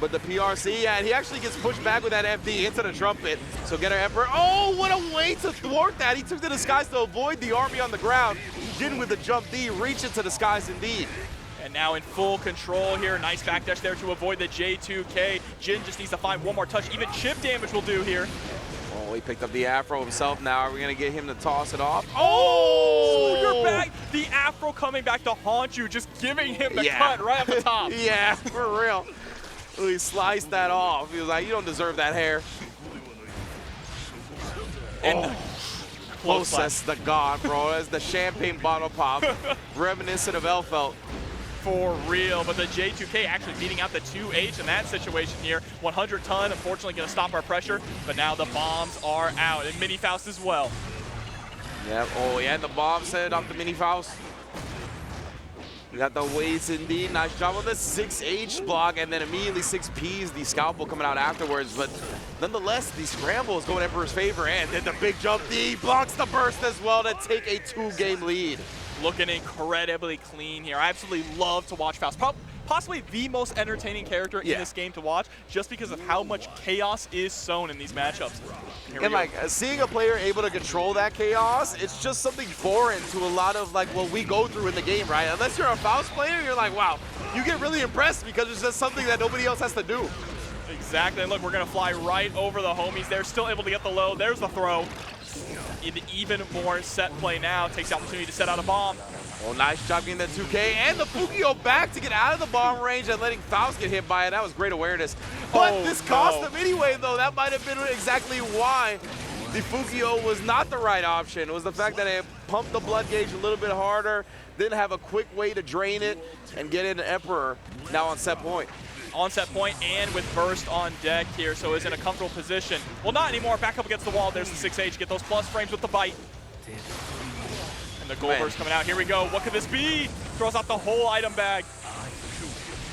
But the PRC, and he actually gets pushed back with that FD into the trumpet. So Getter Emperor, oh, what a way to thwart that. He took to the skies to avoid the army on the ground. Jin with the jump D, reach into the skies indeed. And now in full control here. Nice backdash there to avoid the J2K. Jin just needs to find one more touch. Even chip damage will do here. Oh, he picked up the Afro himself now. Are we going to get him to toss it off? Oh, you're back. The Afro coming back to haunt you, just giving him the cut right off the top. Yeah, for real. He sliced that off. He was like, you don't deserve that hair. And close as the god, bro. That's the champagne bottle pop. Reminiscent of Elfelt. For real, but the J2K actually beating out the 2H in that situation here. 100 ton, unfortunately going to stop our pressure, but now the bombs are out, and Mini Faust as well. Yep, oh yeah, the bomb set it off the Mini Faust. We got the weights indeed. Nice job on the 6H block, and then immediately 6Ps, the scalpel coming out afterwards. But nonetheless, the scramble is going Emperor's favor, and then the big jump D blocks the burst as well to take a 2-game lead. Looking incredibly clean here. I absolutely love to watch Faust. Possibly the most entertaining character in this game to watch, just because of how much chaos is sown in these matchups. And like seeing a player able to control that chaos, it's just something foreign to a lot of like what we go through in the game, right? Unless you're a Faust player, you're like, wow, you get really impressed because it's just something that nobody else has to do. Exactly, and look, we're gonna fly right over the homies. They're still able to get the low. There's the throw. In even more set play now, takes the opportunity to set out a bomb. Oh, nice job getting that 2K and the Fukio back to get out of the bomb range and letting Faust get hit by it. That was great awareness. But this cost him anyway, though. That might have been exactly why the Fukio was not the right option. It was the fact that it pumped the blood gauge a little bit harder, didn't have a quick way to drain it, and get in Emperor now on set point. On set point and with burst on deck here, so is in a comfortable position. Well, not anymore. Back up against the wall. There's the 6H. Get those plus frames with the bite. And the gold burst coming out. Here we go. What could this be? Throws out the whole item bag.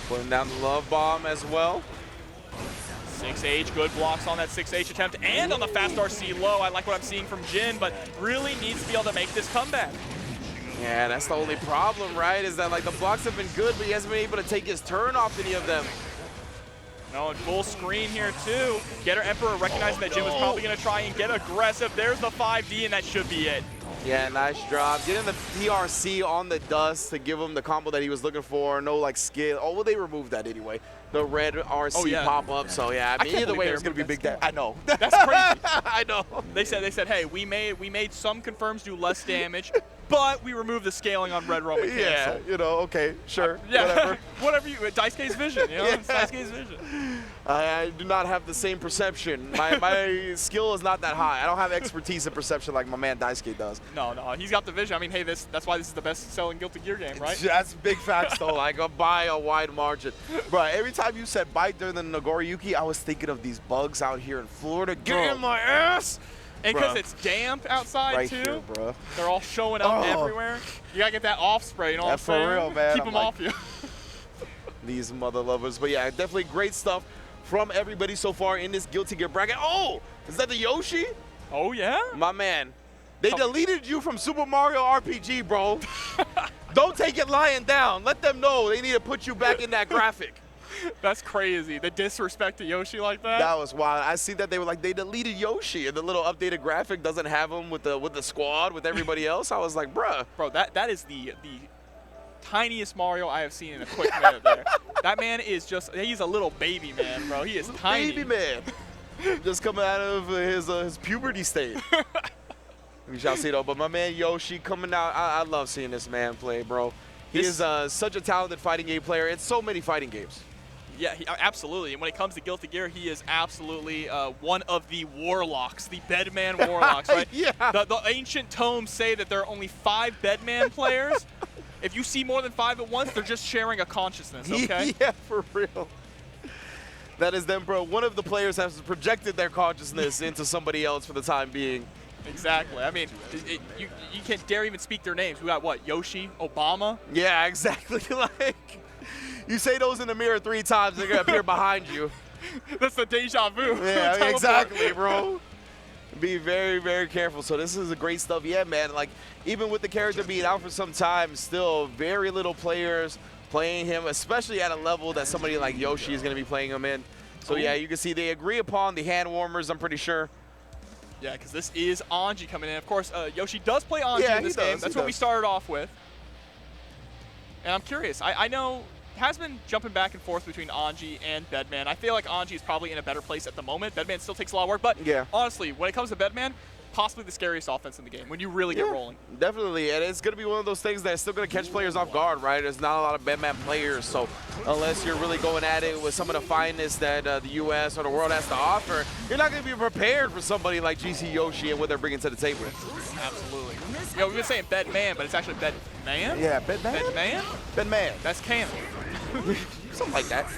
Putting down the love bomb as well. 6H, good blocks on that 6H attempt and on the fast RC low. I like what I'm seeing from Jin, but really needs to be able to make this comeback. Yeah, that's the only problem, right? Is that like the blocks have been good, but he hasn't been able to take his turn off any of them. No, and full screen here too. Getter Emperor recognizing that Jin was probably going to try and get aggressive. There's the 5D, and that should be it. Yeah, nice drop. Getting the PRC on the dust to give him the combo that he was looking for. No, like, skill. Oh, well, they removed that anyway. The red RC pop-up. So, yeah, I mean, either way, it's going to be big. I know. That's crazy. I know. They said, hey, we made some confirms do less damage, but we removed the scaling on red Roman cancel. Yeah, you know, okay, sure, yeah, whatever. Whatever you, Daisuke's vision, you know, it's Daisuke's vision. I do not have the same perception. My skill is not that high. I don't have expertise in perception like my man Daisuke does. No, he's got the vision. I mean, hey, that's why this is the best-selling Guilty Gear game, right? That's big facts, though, like by a wide margin. Bro, every time you said bite during the Nagoriyuki, I was thinking of these bugs out here in Florida. Get in my ass! And because it's damp outside, right too, here, bro. They're all showing up everywhere. You got to get that off spray, you know what I'm saying? For real, man. Keep them off you. These mother lovers. But, yeah, definitely great stuff from everybody so far in this Guilty Gear bracket. Oh, is that the Yoshi? Oh, yeah? My man. They deleted you from Super Mario RPG, bro. Don't take it lying down. Let them know they need to put you back in that graphic. That's crazy. The disrespect to Yoshi like that. That was wild. I see that they were like, they deleted Yoshi, and the little updated graphic doesn't have him with the squad with everybody else. I was like, bruh. Bro, that is the tiniest Mario I have seen in a quick minute there. That man is he's a little baby man, bro. He is tiny. Baby man. Just coming out of his puberty state. We shall see, though. But my man Yoshi coming out, I love seeing this man play, bro. He is such a talented fighting game player. It's so many fighting games. Yeah, absolutely. And when it comes to Guilty Gear, he is absolutely one of the warlocks, the Bedman warlocks, right? Yeah. The ancient tomes say that there are only 5 Bedman players. If you see more than 5 at once, they're just sharing a consciousness, okay? Yeah, for real. That is them, bro. One of the players has projected their consciousness into somebody else for the time being. Exactly. I mean, you can't dare even speak their names. We got what? Yoshi, Obama? Yeah, exactly. Like, you say those in the mirror 3 times, they're going to appear behind you. That's the deja vu. Yeah, I mean, exactly, bro. Be very, very careful. So this is a great stuff. Yeah, man, like, even with the character being out for some time, still very little players playing him, especially at a level that somebody like Yoshi is going to be playing him in. So, yeah, you can see they agree upon the hand warmers, I'm pretty sure. Yeah, because this is Anji coming in. Of course, Yoshi does play Anji in this game. That's what we started off with. And I'm curious. I know has been jumping back and forth between Anji and Bedman. I feel like Anji is probably in a better place at the moment. Bedman still takes a lot of work, but honestly, when it comes to Bedman, possibly the scariest offense in the game when you really get rolling. Definitely, and it's going to be one of those things that's still going to catch players off guard, right? There's not a lot of Bedman players, so unless you're really going at it with some of the finest that the U.S. or the world has to offer, you're not going to be prepared for somebody like GC Yoshi and what they're bringing to the table. Absolutely. You know, we've been saying Bedman, but it's actually Bedman? Yeah, Bedman? Bedman? Bedman. That's canon. Something like that.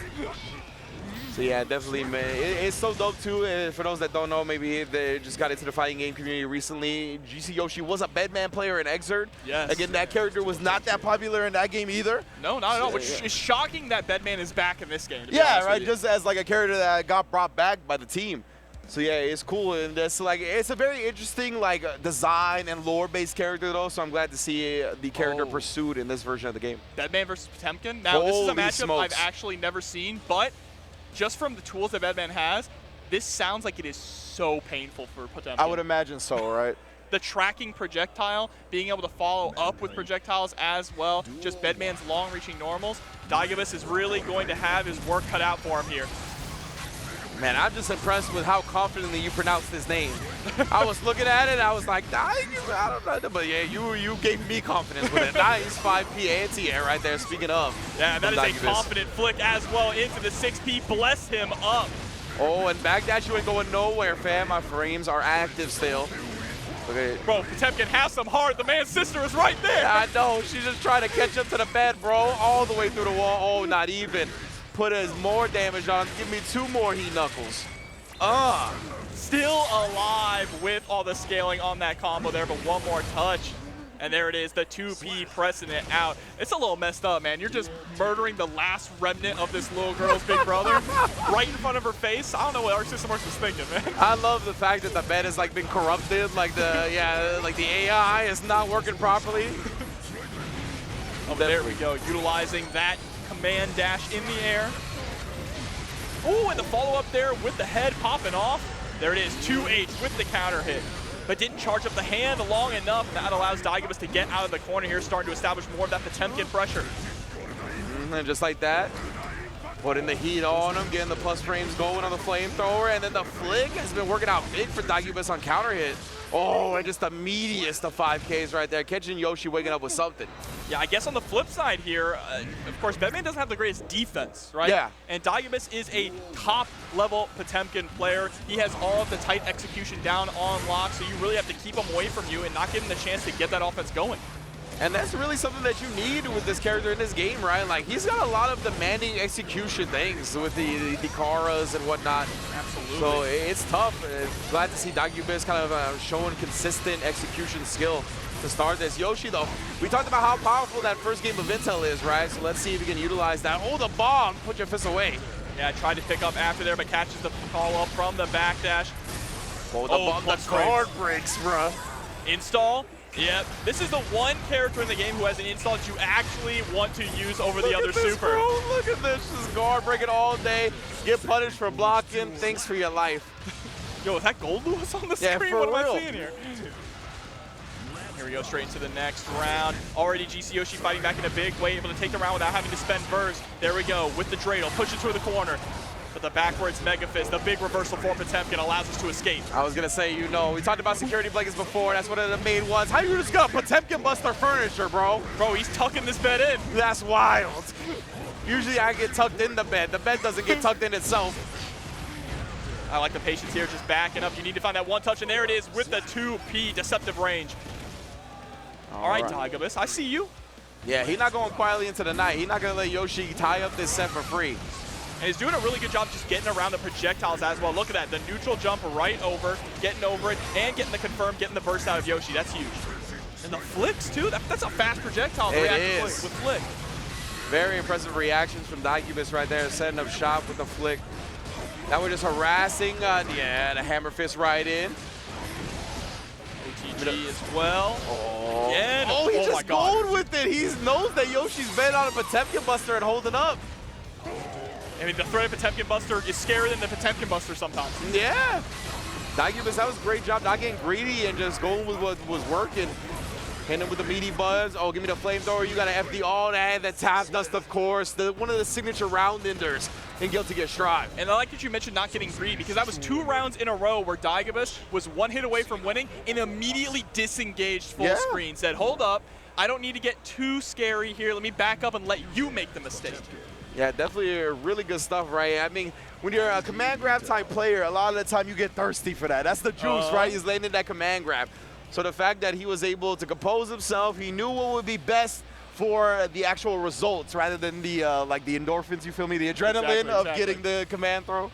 So yeah, definitely, man. It's so dope too. And for those that don't know, maybe they just got into the fighting game community recently. GC Yoshi was a Bedman player in Exerd. Yes. Again, that character was not that popular in that game either. No, not at all. Which is shocking that Bedman is back in this game. Yeah, right. Just as like a character that got brought back by the team. So yeah, it's cool, and it's like it's a very interesting like design and lore-based character though. So I'm glad to see the character pursued in this version of the game. Bedman versus Potemkin. Now this is a matchup I've actually never seen, but just from the tools that Bedman has, this sounds like it is so painful for Potemkin. I would imagine so, right? The tracking projectile, being able to follow up with projectiles as well, just Bedman's long-reaching normals. Diegubis is really going to have his work cut out for him here. Man, I'm just impressed with how confidently you pronounced his name. I was looking at it, and I was like, I don't know, but yeah, you gave me confidence with it. Nice 5P anti-air right there, speaking of. Yeah, that is a confident flick as well into the 6P. Bless him up. Oh, and backdash, you ain't going nowhere, fam. My frames are active still. Okay. Bro, Potemkin has some heart. The man's sister is right there. I know. She's just trying to catch up to the bed, bro. All the way through the wall. Oh, not even. Put us more damage on. Give me 2 more heat knuckles. Still alive with all the scaling on that combo there, but one more touch. And there it is, the 2P pressing it out. It's a little messed up, man. You're just murdering the last remnant of this little girl's big brother right in front of her face. I don't know what our system works was thinking, man. I love the fact that the bed has like been corrupted, like the AI is not working properly. Oh, there we go, utilizing that command dash in the air. Oh, and the follow-up there with the head popping off. There it is, 2H with the counter hit. but didn't charge up the hand long enough. That allows Diegubis to get out of the corner here, starting to establish more of that Potemkin pressure. And just like that, putting the heat on him, getting the plus frames going on the flamethrower, and then the flick has been working out big for Diegubis on counter hit. Oh, and just the meatiest of 5Ks right there, catching Yoshi waking up with something. Yeah, I guess on the flip side here, of course, Bedman doesn't have the greatest defense, right? Yeah. And Diegubis is a top-level Potemkin player. He has all of the tight execution down on lock, so you really have to keep him away from you and not give him the chance to get that offense going. And that's really something that you need with this character in this game, right? Like, he's got a lot of demanding execution things with the Karas and whatnot. Absolutely. So it's tough. Glad to see Diegubis kind of showing consistent execution skill to start this. Yoshi, though, we talked about how powerful that first game of Intel is, right? So let's see if we can utilize that. Oh, the bomb! Put your fist away. Yeah, I tried to pick up after there, but catches the call up from the backdash. Oh, the guard breaks, bruh. Install. Yep, this is the one character in the game who has an install that you actually want to use over the other super. Bro. Look at this, just guard breaking all day, get punished for blocking, thanks for your life. Yo, is that Gold Lewis on the screen? What am I seeing here? Here we go, straight into the next round. Already GC Yoshi fighting back in a big way, able to take the round without having to spend burst. There we go, with the dreidel, push it toward the corner. But the backwards Mega Fist, the big reversal for Potemkin allows us to escape. I was going to say, you know, we talked about security blankets before. That's one of the main ones. How you just got Potemkin Buster furniture, bro? Bro, he's tucking this bed in. That's wild. Usually I get tucked in the bed. The bed doesn't get tucked in itself. I like the patience here, just backing up. You need to find that one touch, and there it is with the 2P deceptive range. All right, Diegubis, I see you. Yeah, he's not going quietly into the night. He's not going to let Yoshi tie up this set for free. And he's doing a really good job just getting around the projectiles as well. Look at that, the neutral jump right over, getting over it, and getting the confirm, getting the burst out of Yoshi. That's huge. And the flicks, too. That's a fast projectile. It is. With flick. Very impressive reactions from Diegubis right there, setting up shop with the flick. Now we're just harassing, yeah, the hammer fist right in. ATG as well. Oh, again. He just gold with it. He knows that Yoshi's been on a Potemkin Buster and holding up. I mean, the threat of Potemkin Buster is scarier than the Potemkin Buster sometimes. Yeah. Diegubis, that was a great job not getting greedy and just going with what was working. Hitting him with the meaty buzz. Oh, give me the flamethrower. You got an FD all and the tap dust, of course. One of the signature round enders in Guilty Gear Strive. And I like that you mentioned not getting greedy, because that was 2 rounds in a row where Diegubis was 1 hit away from winning and immediately disengaged full screen. Said, hold up, I don't need to get too scary here. Let me back up and let you make the mistake. Yeah, definitely really good stuff, right? I mean, when you're a command grab type player, a lot of the time you get thirsty for that. That's the juice, right? He's landing that command grab. So the fact that he was able to compose himself, he knew what would be best for the actual results rather than the like the endorphins, you feel me? The adrenaline of getting the command throw.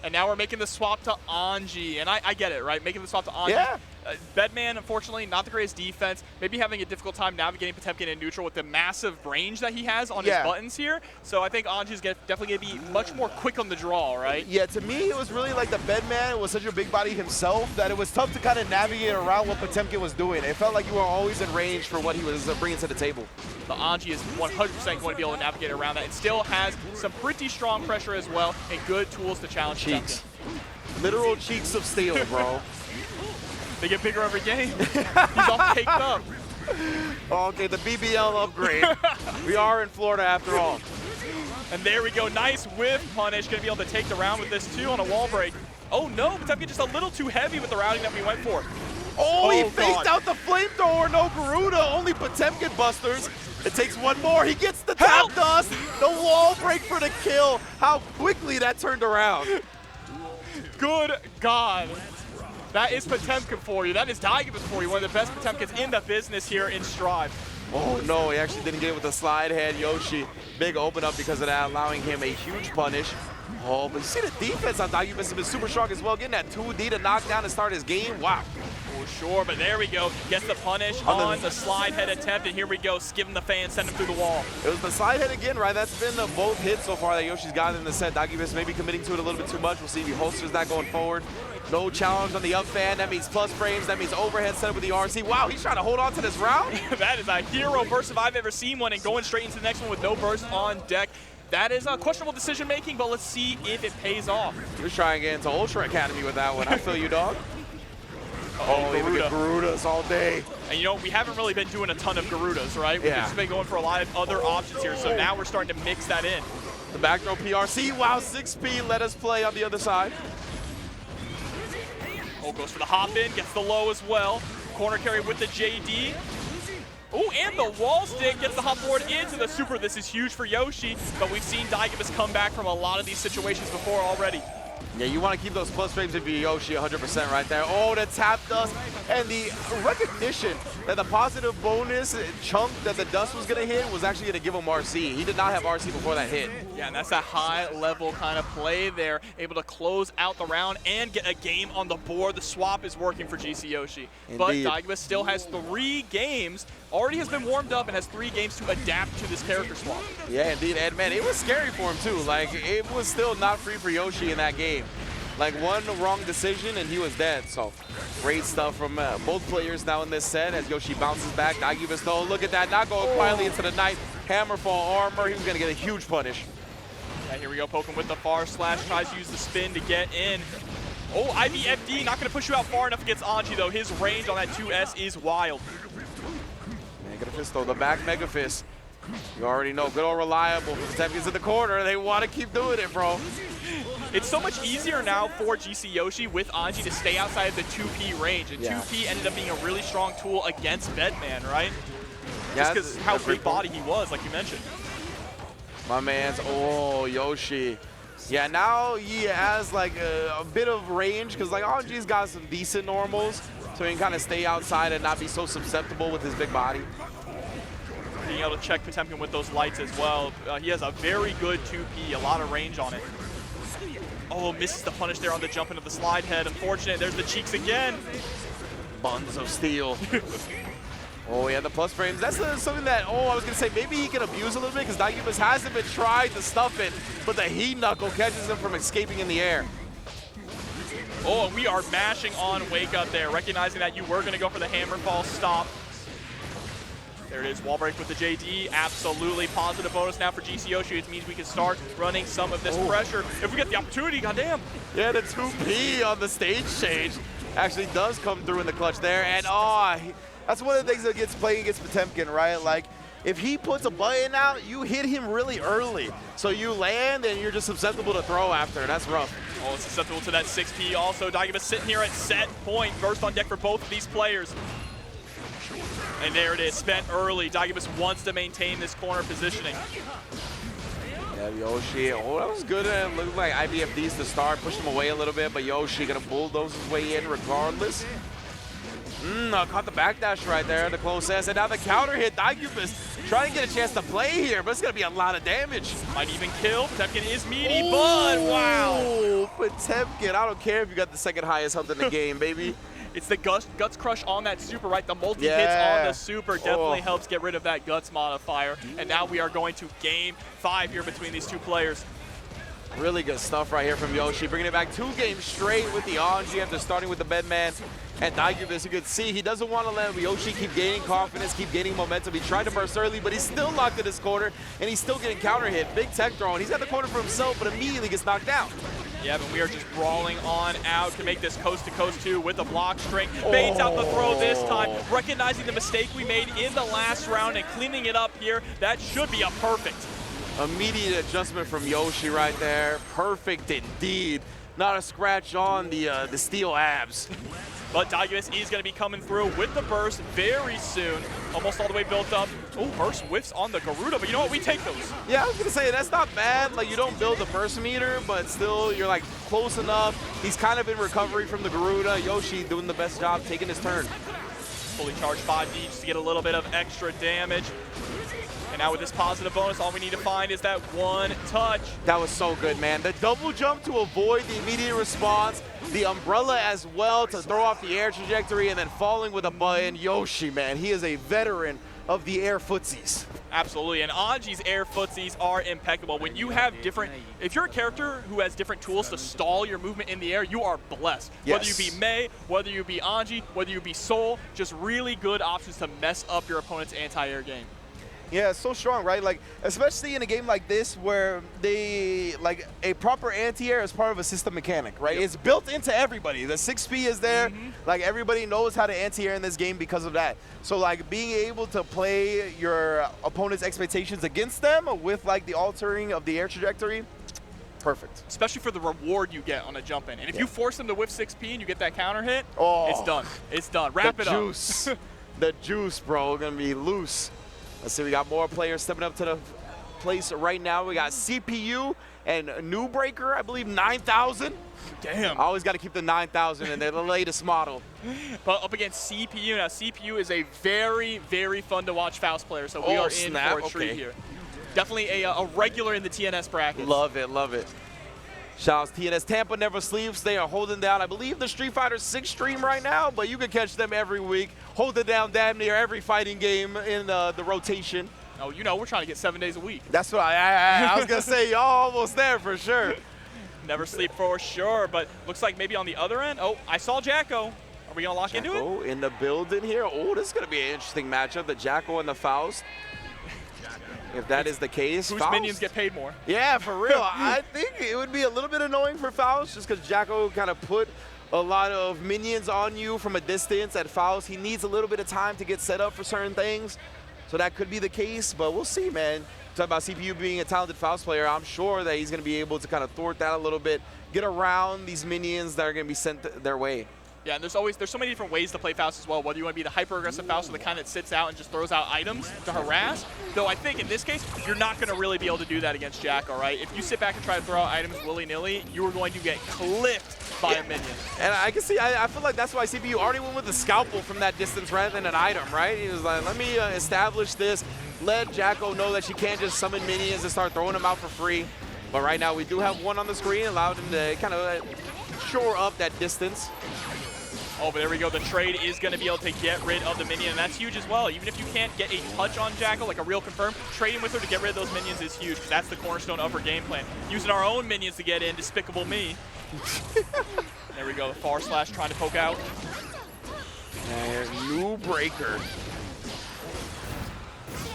And now we're making the swap to Anji. And I get it, right? Making the swap to Anji. Yeah. Bedman, unfortunately, not the greatest defense. Maybe having a difficult time navigating Potemkin in neutral with the massive range that he has on his buttons here. So I think Anji's definitely going to be much more quick on the draw, right? Yeah, to me, it was really like the Bedman was such a big body himself that it was tough to kind of navigate around what Potemkin was doing. It felt like you were always in range for what he was bringing to the table. The Anji is 100% going to be able to navigate around that and still has some pretty strong pressure as well and good tools to challenge cheeks. Literal cheeks of steel, bro. They get bigger every game. He's all caked up. Okay, the BBL upgrade. We are in Florida after all. And there we go. Nice whiff punish. Going to be able to take the round with this too on a wall break. Oh no, Potemkin just a little too heavy with the routing that we went for. Oh, he faked out the flamethrower. No Garuda, only Potemkin Busters. It takes one more. He gets the tap dust. The wall break for the kill. How quickly that turned around. Good God. That is Potemkin for you. That is Diegubis for you. One of the best Potemkins in the business here in Strive. Oh no, he actually didn't get it with the slide head. Yoshi, big open up because of that, allowing him a huge punish. Oh, but you see the defense on Diegubis has been super strong as well. Getting that 2D to knock down to start his game. Wow. For sure, but there we go. Gets the punish on the slide head attempt, and here we go. Skiving the fan, send him through the wall. It was the slide head again, right? That's been the both hits so far that Yoshi's gotten in the set. Diegubis maybe committing to it a little bit too much. We'll see if he holsters that going forward. No challenge on the up fan. That means plus frames. That means overhead setup with the RC. Wow, he's trying to hold on to this round. That is a hero burst if I've ever seen one, and going straight into the next one with no burst on deck. That is a questionable decision making, but let's see if it pays off. You're trying to get into Ultra Academy with that one. I feel you, dog. Oh, you get Garudas all day. And you know, we haven't really been doing a ton of Garudas, right? We've just been going for a lot of other options here, so now we're starting to mix that in. The back throw PRC, wow, 6P, let us play on the other side. Oh, goes for the hop in, gets the low as well. Corner carry with the JD. Oh, and the wall stick gets the hop forward into the super. This is huge for Yoshi, but we've seen Diegubis come back from a lot of these situations before already. Yeah, you want to keep those plus frames if you're Yoshi 100% right there. Oh, the tap dust and the recognition that the positive bonus chunk that the dust was going to hit was actually going to give him RC. He did not have RC before that hit. Yeah, and that's a high-level kind of play there, able to close out the round and get a game on the board. The swap is working for GC Yoshi. Indeed. But Diegubis still has 3 games, already has been warmed up, and has 3 games to adapt to this character swap. Yeah, indeed, and man, it was scary for him too. Like, it was still not free for Yoshi in that game. Like, one wrong decision and he was dead. So great stuff from both players now in this set as Yoshi bounces back. Diegubis though, look at that, not going quietly into the night. Hammerfall armor, he was gonna get a huge punish. Yeah, here we go, poking with the far slash, tries to use the spin to get in. Oh, IBFD, not gonna push you out far enough against Anji though. His range on that 2S is wild. Mega Fist though, the back Mega Fist. You already know, good old reliable for the Tempians in the corner. They want to keep doing it, bro. It's so much easier now for GC Yoshi with Anji to stay outside of the 2P range. And 2P ended up being a really strong tool against Bedman, right? Just because how big body he was, like you mentioned. My man's, oh, Yoshi. Yeah, now he has like a bit of range because like Anji's got some decent normals. So he can kind of stay outside and not be so susceptible with his big body. Being able to check Potemkin with those lights as well. He has a very good 2P, a lot of range on it. Oh, misses the punish there on the jump into the slide head. Unfortunate, there's the cheeks again. Buns of steel. Oh, yeah, the plus frames. That's something that, I was going to say, maybe he can abuse a little bit because Diegubis hasn't been tried to stuff it, but the heat knuckle catches him from escaping in the air. Oh, and we are mashing on Wake Up there, recognizing that you were going to go for the hammer fall stop. There it is, wall break with the JD. Absolutely positive bonus now for GC Yoshi. It means we can start running some of this pressure. If we get the opportunity, goddamn. Yeah, the 2P on the stage change actually does come through in the clutch there. And that's one of the things that gets playing against Potemkin, right? Like, if he puts a button out, you hit him really early. So you land and you're just susceptible to throw after. That's rough. Oh, it's susceptible to that 6P also. Diegubis sitting here at set point. Burst on deck for both of these players. And there it is, spent early. Diegubis wants to maintain this corner positioning. Yeah, Yoshi, that was good. It looked like IBFDs to start, pushed him away a little bit, but Yoshi gonna bulldoze his way in regardless. Caught the backdash right there, the close S, and now the counter hit. Diegubis trying to get a chance to play here, but it's gonna be a lot of damage. Might even kill. Potemkin is meaty, but wow. Potemkin, I don't care if you got the second highest health in the game, baby. It's the Guts Crush on that super, right? The multi-hits on the super definitely helps get rid of that Guts modifier. And now we are going to game 5 here between these two players. Really good stuff right here from Yoshi, bringing it back 2 games straight with the Anji after starting with the Bedman. And Diegubis, you can see he doesn't want to let Yoshi keep gaining confidence, keep gaining momentum. He tried to burst early, but he's still locked in his corner, and he's still getting counter hit. Big tech throw, and he's got the corner for himself, but immediately gets knocked down. Yeah, but we are just brawling on out to make this coast-to-coast 2 with the block string. Baits out the throw this time, recognizing the mistake we made in the last round and cleaning it up here. That should be a perfect. Immediate adjustment from Yoshi right there. Perfect indeed. Not a scratch on the steel abs. But Diegubis is going to be coming through with the burst very soon. Almost all the way built up. Oh, burst whiffs on the Garuda, but you know what? We take those. Yeah, I was going to say, that's not bad. Like, you don't build the burst meter, but still, you're, like, close enough. He's kind of in recovery from the Garuda. Yoshi doing the best job, taking his turn. Fully charged 5D just to get a little bit of extra damage. And now with this positive bonus, all we need to find is that one touch. That was so good, man. The double jump to avoid the immediate response, the umbrella as well to throw off the air trajectory, and then falling with a button. Yoshi, man, he is a veteran of the air footsies. Absolutely, and Anji's air footsies are impeccable. When you have different, if you're a character who has different tools to stall your movement in the air, you are blessed. Yes. Whether you be Mei, whether you be Anji, whether you be Soul, just really good options to mess up your opponent's anti-air game. Yeah, it's so strong, right? Like, especially in a game like this where they, like, a proper anti-air is part of a system mechanic, right? It's built into everybody. The 6P is there. Like, everybody knows how to anti-air in this game because of that. So, like, being able to play your opponent's expectations against them with, like, the altering of the air trajectory, perfect. Especially for the reward you get on a jump in. And if you force them to whiff 6P and you get that counter hit, it's done. It's done. Wrap it up. Juice. The juice, bro, gonna be loose. Let's see, we got more players stepping up to the place right now. We got CPU and New Breaker, I believe 9,000. Damn. I always got to keep the 9,000 in there, the latest model. But up against CPU. Now, CPU is a very, very fun to watch Faust player, so we are in for a treat here. Definitely a regular in the TNS bracket. Love it, love it. Shout out to TNS. Tampa never sleeps. They are holding down, I believe, the Street Fighter 6 stream right now, but you can catch them every week. Hold it down damn near every fighting game in the rotation. Oh, you know, we're trying to get 7 days a week. That's what I was going to say. Y'all almost there for sure. Never sleep for sure, but looks like maybe on the other end. Oh, I saw Jacko. Are we going to lock into it? Jacko in the building here. Oh, this is going to be an interesting matchup. The Jacko and the Faust. If that is the case, whose Faust, minions get paid more? Yeah, for real. I think it would be a little bit annoying for Faust just because Jacko kind of put a lot of minions on you from a distance. At Faust, he needs a little bit of time to get set up for certain things. So that could be the case, but we'll see, man. Talk about CPU being a talented Faust player. I'm sure that he's going to be able to kind of thwart that a little bit, get around these minions that are going to be sent their way. Yeah, and there's so many different ways to play Faust as well, whether you want to be the hyper-aggressive Faust or the kind that sits out and just throws out items to harass. Though I think in this case, you're not going to really be able to do that against Jack, all right? If you sit back and try to throw out items willy-nilly, you are going to get clipped by a minion. And I can see, I feel like that's why CPU already went with the scalpel from that distance rather than an item, right? He was like, let me establish this, let Jacko know that she can't just summon minions and start throwing them out for free. But right now we do have one on the screen, allowed him to kind of shore up that distance. Oh, but there we go. The trade is going to be able to get rid of the minion, and that's huge as well. Even if you can't get a touch on Jacko, like a real confirm, trading with her to get rid of those minions is huge. That's the cornerstone of her game plan. Using our own minions to get in, Despicable Me. There we go. The far slash trying to poke out. And New Breaker.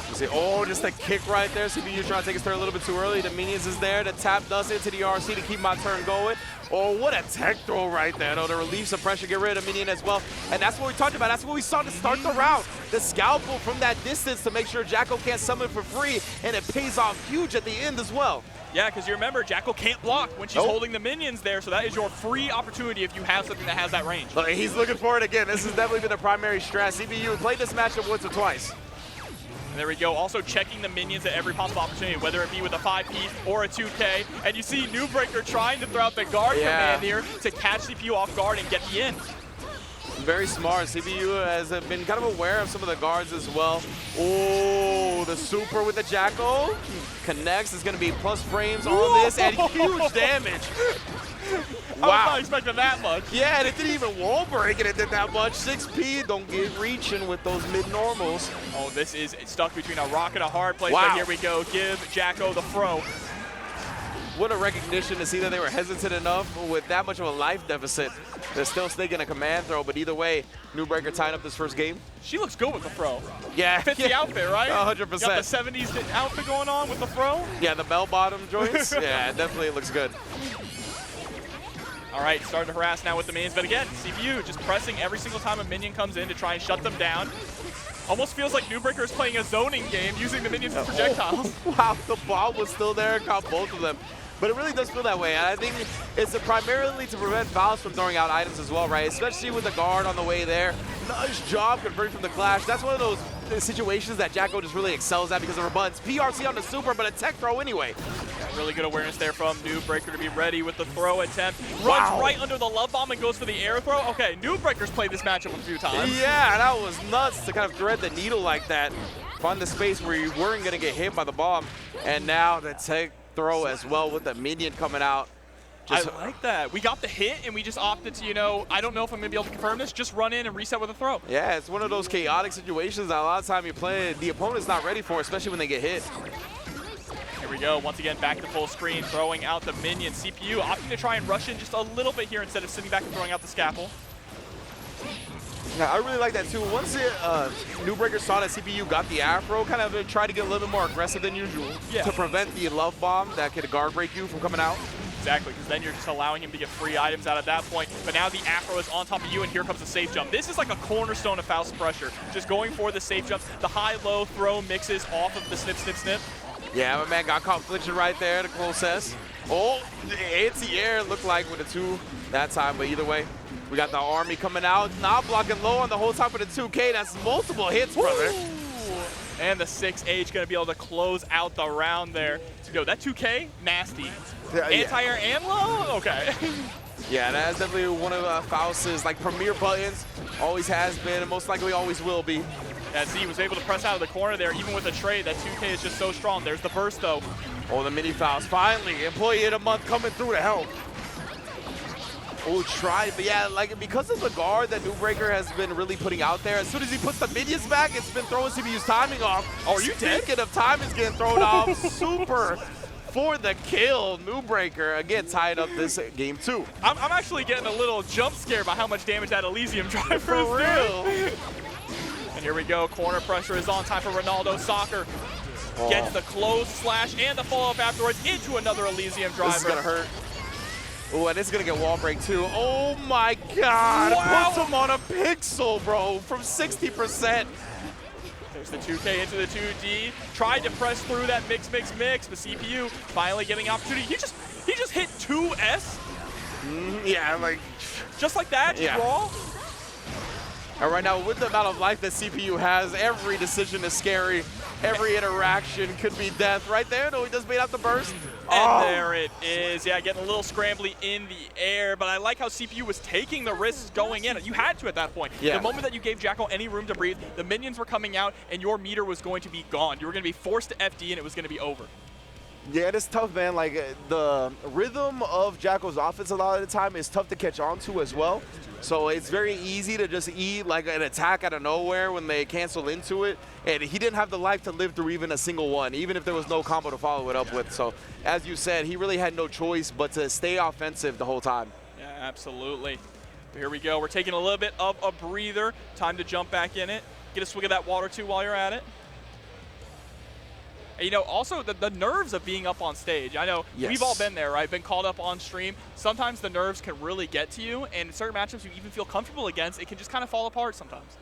You see, oh, just a kick right there. CPU trying to take his turn a little bit too early. The minions is there. The tap does into the RC to keep my turn going. Oh, what a tech throw right there, though, to relieve some pressure, get rid of minion as well. And that's what we talked about. That's what we saw to start the round. The scalpel from that distance to make sure Jacko can't summon for free, and it pays off huge at the end as well. Yeah, because you remember, Jacko can't block when she's holding the minions there, so that is your free opportunity if you have something that has that range. Look, he's looking for it again. This has definitely been the primary strat. CPU played this matchup once or twice. And there we go, also checking the minions at every possible opportunity, whether it be with a 5P or a 2K. And you see New Breaker trying to throw out the guard command here to catch CPU off guard and get the in. Very smart. CPU has been kind of aware of some of the guards as well. Oh, the super with the Jacko. Connects. Is going to be plus frames on this and huge damage. Wow. I was not expecting that much. Yeah, and it didn't even wall break and it did that much. 6P, don't get reaching with those mid-normals. Oh, this is stuck between a rock and a hard place. But here we go. Give Jacko the throw. What a recognition to see that they were hesitant enough with that much of a life deficit. They're still sneaking a command throw, but either way, New Breaker tying up this first game. She looks good with the throw. Yeah. Fits the outfit, right? 100%. You got the 70s outfit going on with the throw? Yeah, the bell-bottom joints. Yeah, it definitely looks good. All right, starting to harass now with the minions, but again, CPU just pressing every single time a minion comes in to try and shut them down. Almost feels like New Breaker is playing a zoning game using the minions as projectiles. Wow, the ball was still there and caught both of them. But it really does feel that way, and I think it's primarily to prevent Faust from throwing out items as well, right? Especially with the guard on the way there. Nice job converting from the clash. That's one of those situations that Jacko just really excels at because of her buttons. PRC on the super, but a tech throw anyway. Yeah, really good awareness there from New Breaker to be ready with the throw attempt. Runs right under the love bomb and goes for the air throw. Okay, New Breaker's played this matchup a few times. Yeah, that was nuts to kind of thread the needle like that. Find the space where you weren't going to get hit by the bomb. And now the tech throw as well with the minion coming out. I like that. We got the hit and we just opted to, you know, I don't know if I'm going to be able to confirm this, just run in and reset with a throw. Yeah, it's one of those chaotic situations that a lot of time you play, the opponent's not ready for, especially when they get hit. Here we go, once again, back to full screen, throwing out the minion. CPU opting to try and rush in just a little bit here instead of sitting back and throwing out the scalpel. Yeah, I really like that too. Once Newbreaker saw that CPU got the Afro, kind of tried to get a little bit more aggressive than usual to prevent the love bomb that could guard break you from coming out. Exactly, because then you're just allowing him to get free items out at that point. But now the Afro is on top of you, and here comes the safe jump. This is like a cornerstone of Faust pressure. Just going for the safe jumps. The high-low throw mixes off of the snip, snip, snip. Yeah, my man got caught flinching right there, the closest. Oh, anti-air looked like with a 2 that time, but either way, we got the army coming out. Not blocking low on the whole time for the 2K. That's multiple hits, brother. And the 6H going to be able to close out the round there. Yo, that 2K, nasty. Anti-air and low? Okay. Yeah, that's definitely one of Faust's like premier buttons. Always has been, and most likely always will be. Yeah, Z was able to press out of the corner there, even with a trade. That 2K is just so strong. There's the burst, though. Oh, the mini Faust. Finally, employee of the month coming through to help. Oh, tried, but yeah, like because of the guard that Newbreaker has been really putting out there, as soon as he puts the minions back, it's been throwing CPU's timing off. Oh, are you dead? Speaking of timing's getting thrown off, super for the kill. Newbreaker, again, tied up this game too. I'm actually getting a little jump scared by how much damage that Elysium driver is For real. doing. And here we go, corner pressure is on. Time for Ronaldo Soccer. Gets the close slash and the follow-up afterwards into another Elysium driver. This is gonna hurt. Oh, and it's gonna get wall break too. Oh my God! Wow. Puts him on a pixel, bro, from 60%. There's the 2K into the 2D. Tried to press through that mix. The CPU finally getting an opportunity. He just hit 2S. Yeah, like Just like that, Yeah. raw. And right now, with the amount of life that CPU has, every decision is scary. Every interaction could be death. Right there, though, he just made out the burst. And there it is. Yeah, getting a little scrambly in the air, but I like how CPU was taking the risks going in. You had to at that point. Yeah. The moment that you gave Jackal any room to breathe, the minions were coming out, and your meter was going to be gone. You were going to be forced to FD, and it was going to be over. Yeah, it is tough, man. Like, the rhythm of Jackal's offense a lot of the time is tough to catch on to as well. So it's very easy to just eat like an attack out of nowhere when they cancel into it. And he didn't have the life to live through even a single one, even if there was no combo to follow it up with. So as you said, he really had no choice but to stay offensive the whole time. Yeah, absolutely. But here we go. We're taking a little bit of a breather. Time to jump back in it. Get a swig of that water, too, while you're at it. And, you know, also the nerves of being up on stage. I know we've all been there, right? Been called up on stream. Sometimes the nerves can really get to you, and in certain matchups you even feel comfortable against, it can just kind of fall apart sometimes.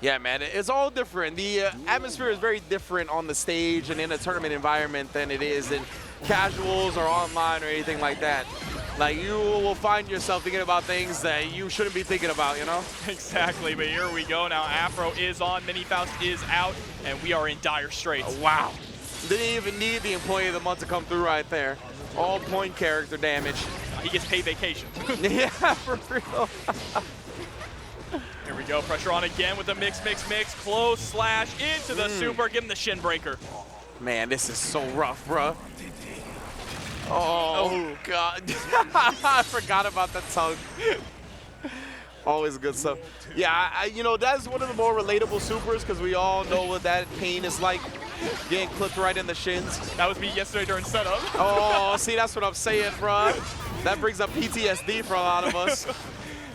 Yeah, man, it's all different. The atmosphere is very different on the stage and in a tournament environment than it is in casuals or online or anything like that. Like, you will find yourself thinking about things that you shouldn't be thinking about, you know? Exactly, but here we go now. Afro is on, Mini Faust is out, and we are in dire straits. Wow. Didn't even need the employee of the month to come through right there. All point character damage. He gets paid vacation. Yeah, for real. Here we go, pressure on again with the mix. Close slash into the super, give him the shin breaker. Man, this is so rough, bro. Oh, God. I forgot about the tongue. Always good stuff. Yeah, you know, that's one of the more relatable supers because we all know what that pain is like, getting clipped right in the shins. That was me yesterday during setup. Oh, see, that's what I'm saying, bro. That brings up PTSD for a lot of us.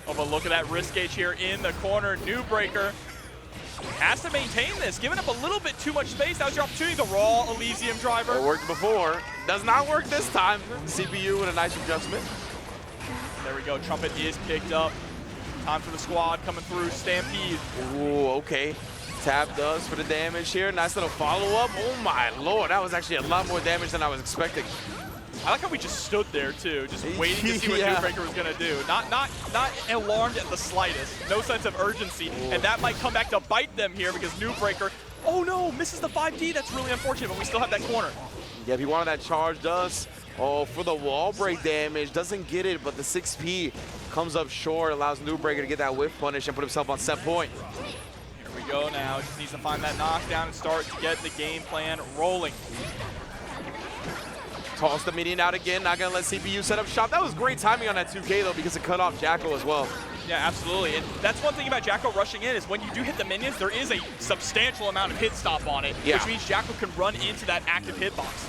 Oh, but look at that wrist gauge here in the corner. Newbreaker has to maintain this, giving up a little bit too much space. That was your opportunity, the raw Elysium driver. It worked before. Does not work this time. CPU with a nice adjustment. There we go, Trumpet is picked up. Time for the squad coming through, Stampede. Ooh, okay. Tap does for the damage here. Nice little follow-up. Oh, my Lord. That was actually a lot more damage than I was expecting. I like how we just stood there, too, just waiting to see what Newbreaker was going to do. Not alarmed at the slightest. No sense of urgency. Ooh. And that might come back to bite them here because Newbreaker, oh, no, misses the 5D. That's really unfortunate, but we still have that corner. Yeah, if he wanted that charge, does. Oh, for the wall break damage. Doesn't get it, but the 6P comes up short, allows Newbreaker to get that whiff punish and put himself on set point. Here we go now. Just needs to find that knockdown and start to get the game plan rolling. Toss the minion out again, not gonna let CPU set up shop. That was great timing on that 2K though because it cut off Jackal as well. Yeah, absolutely. And that's one thing about Jackal rushing in is when you do hit the minions, there is a substantial amount of hit stop on it, which means Jackal can run into that active hitbox.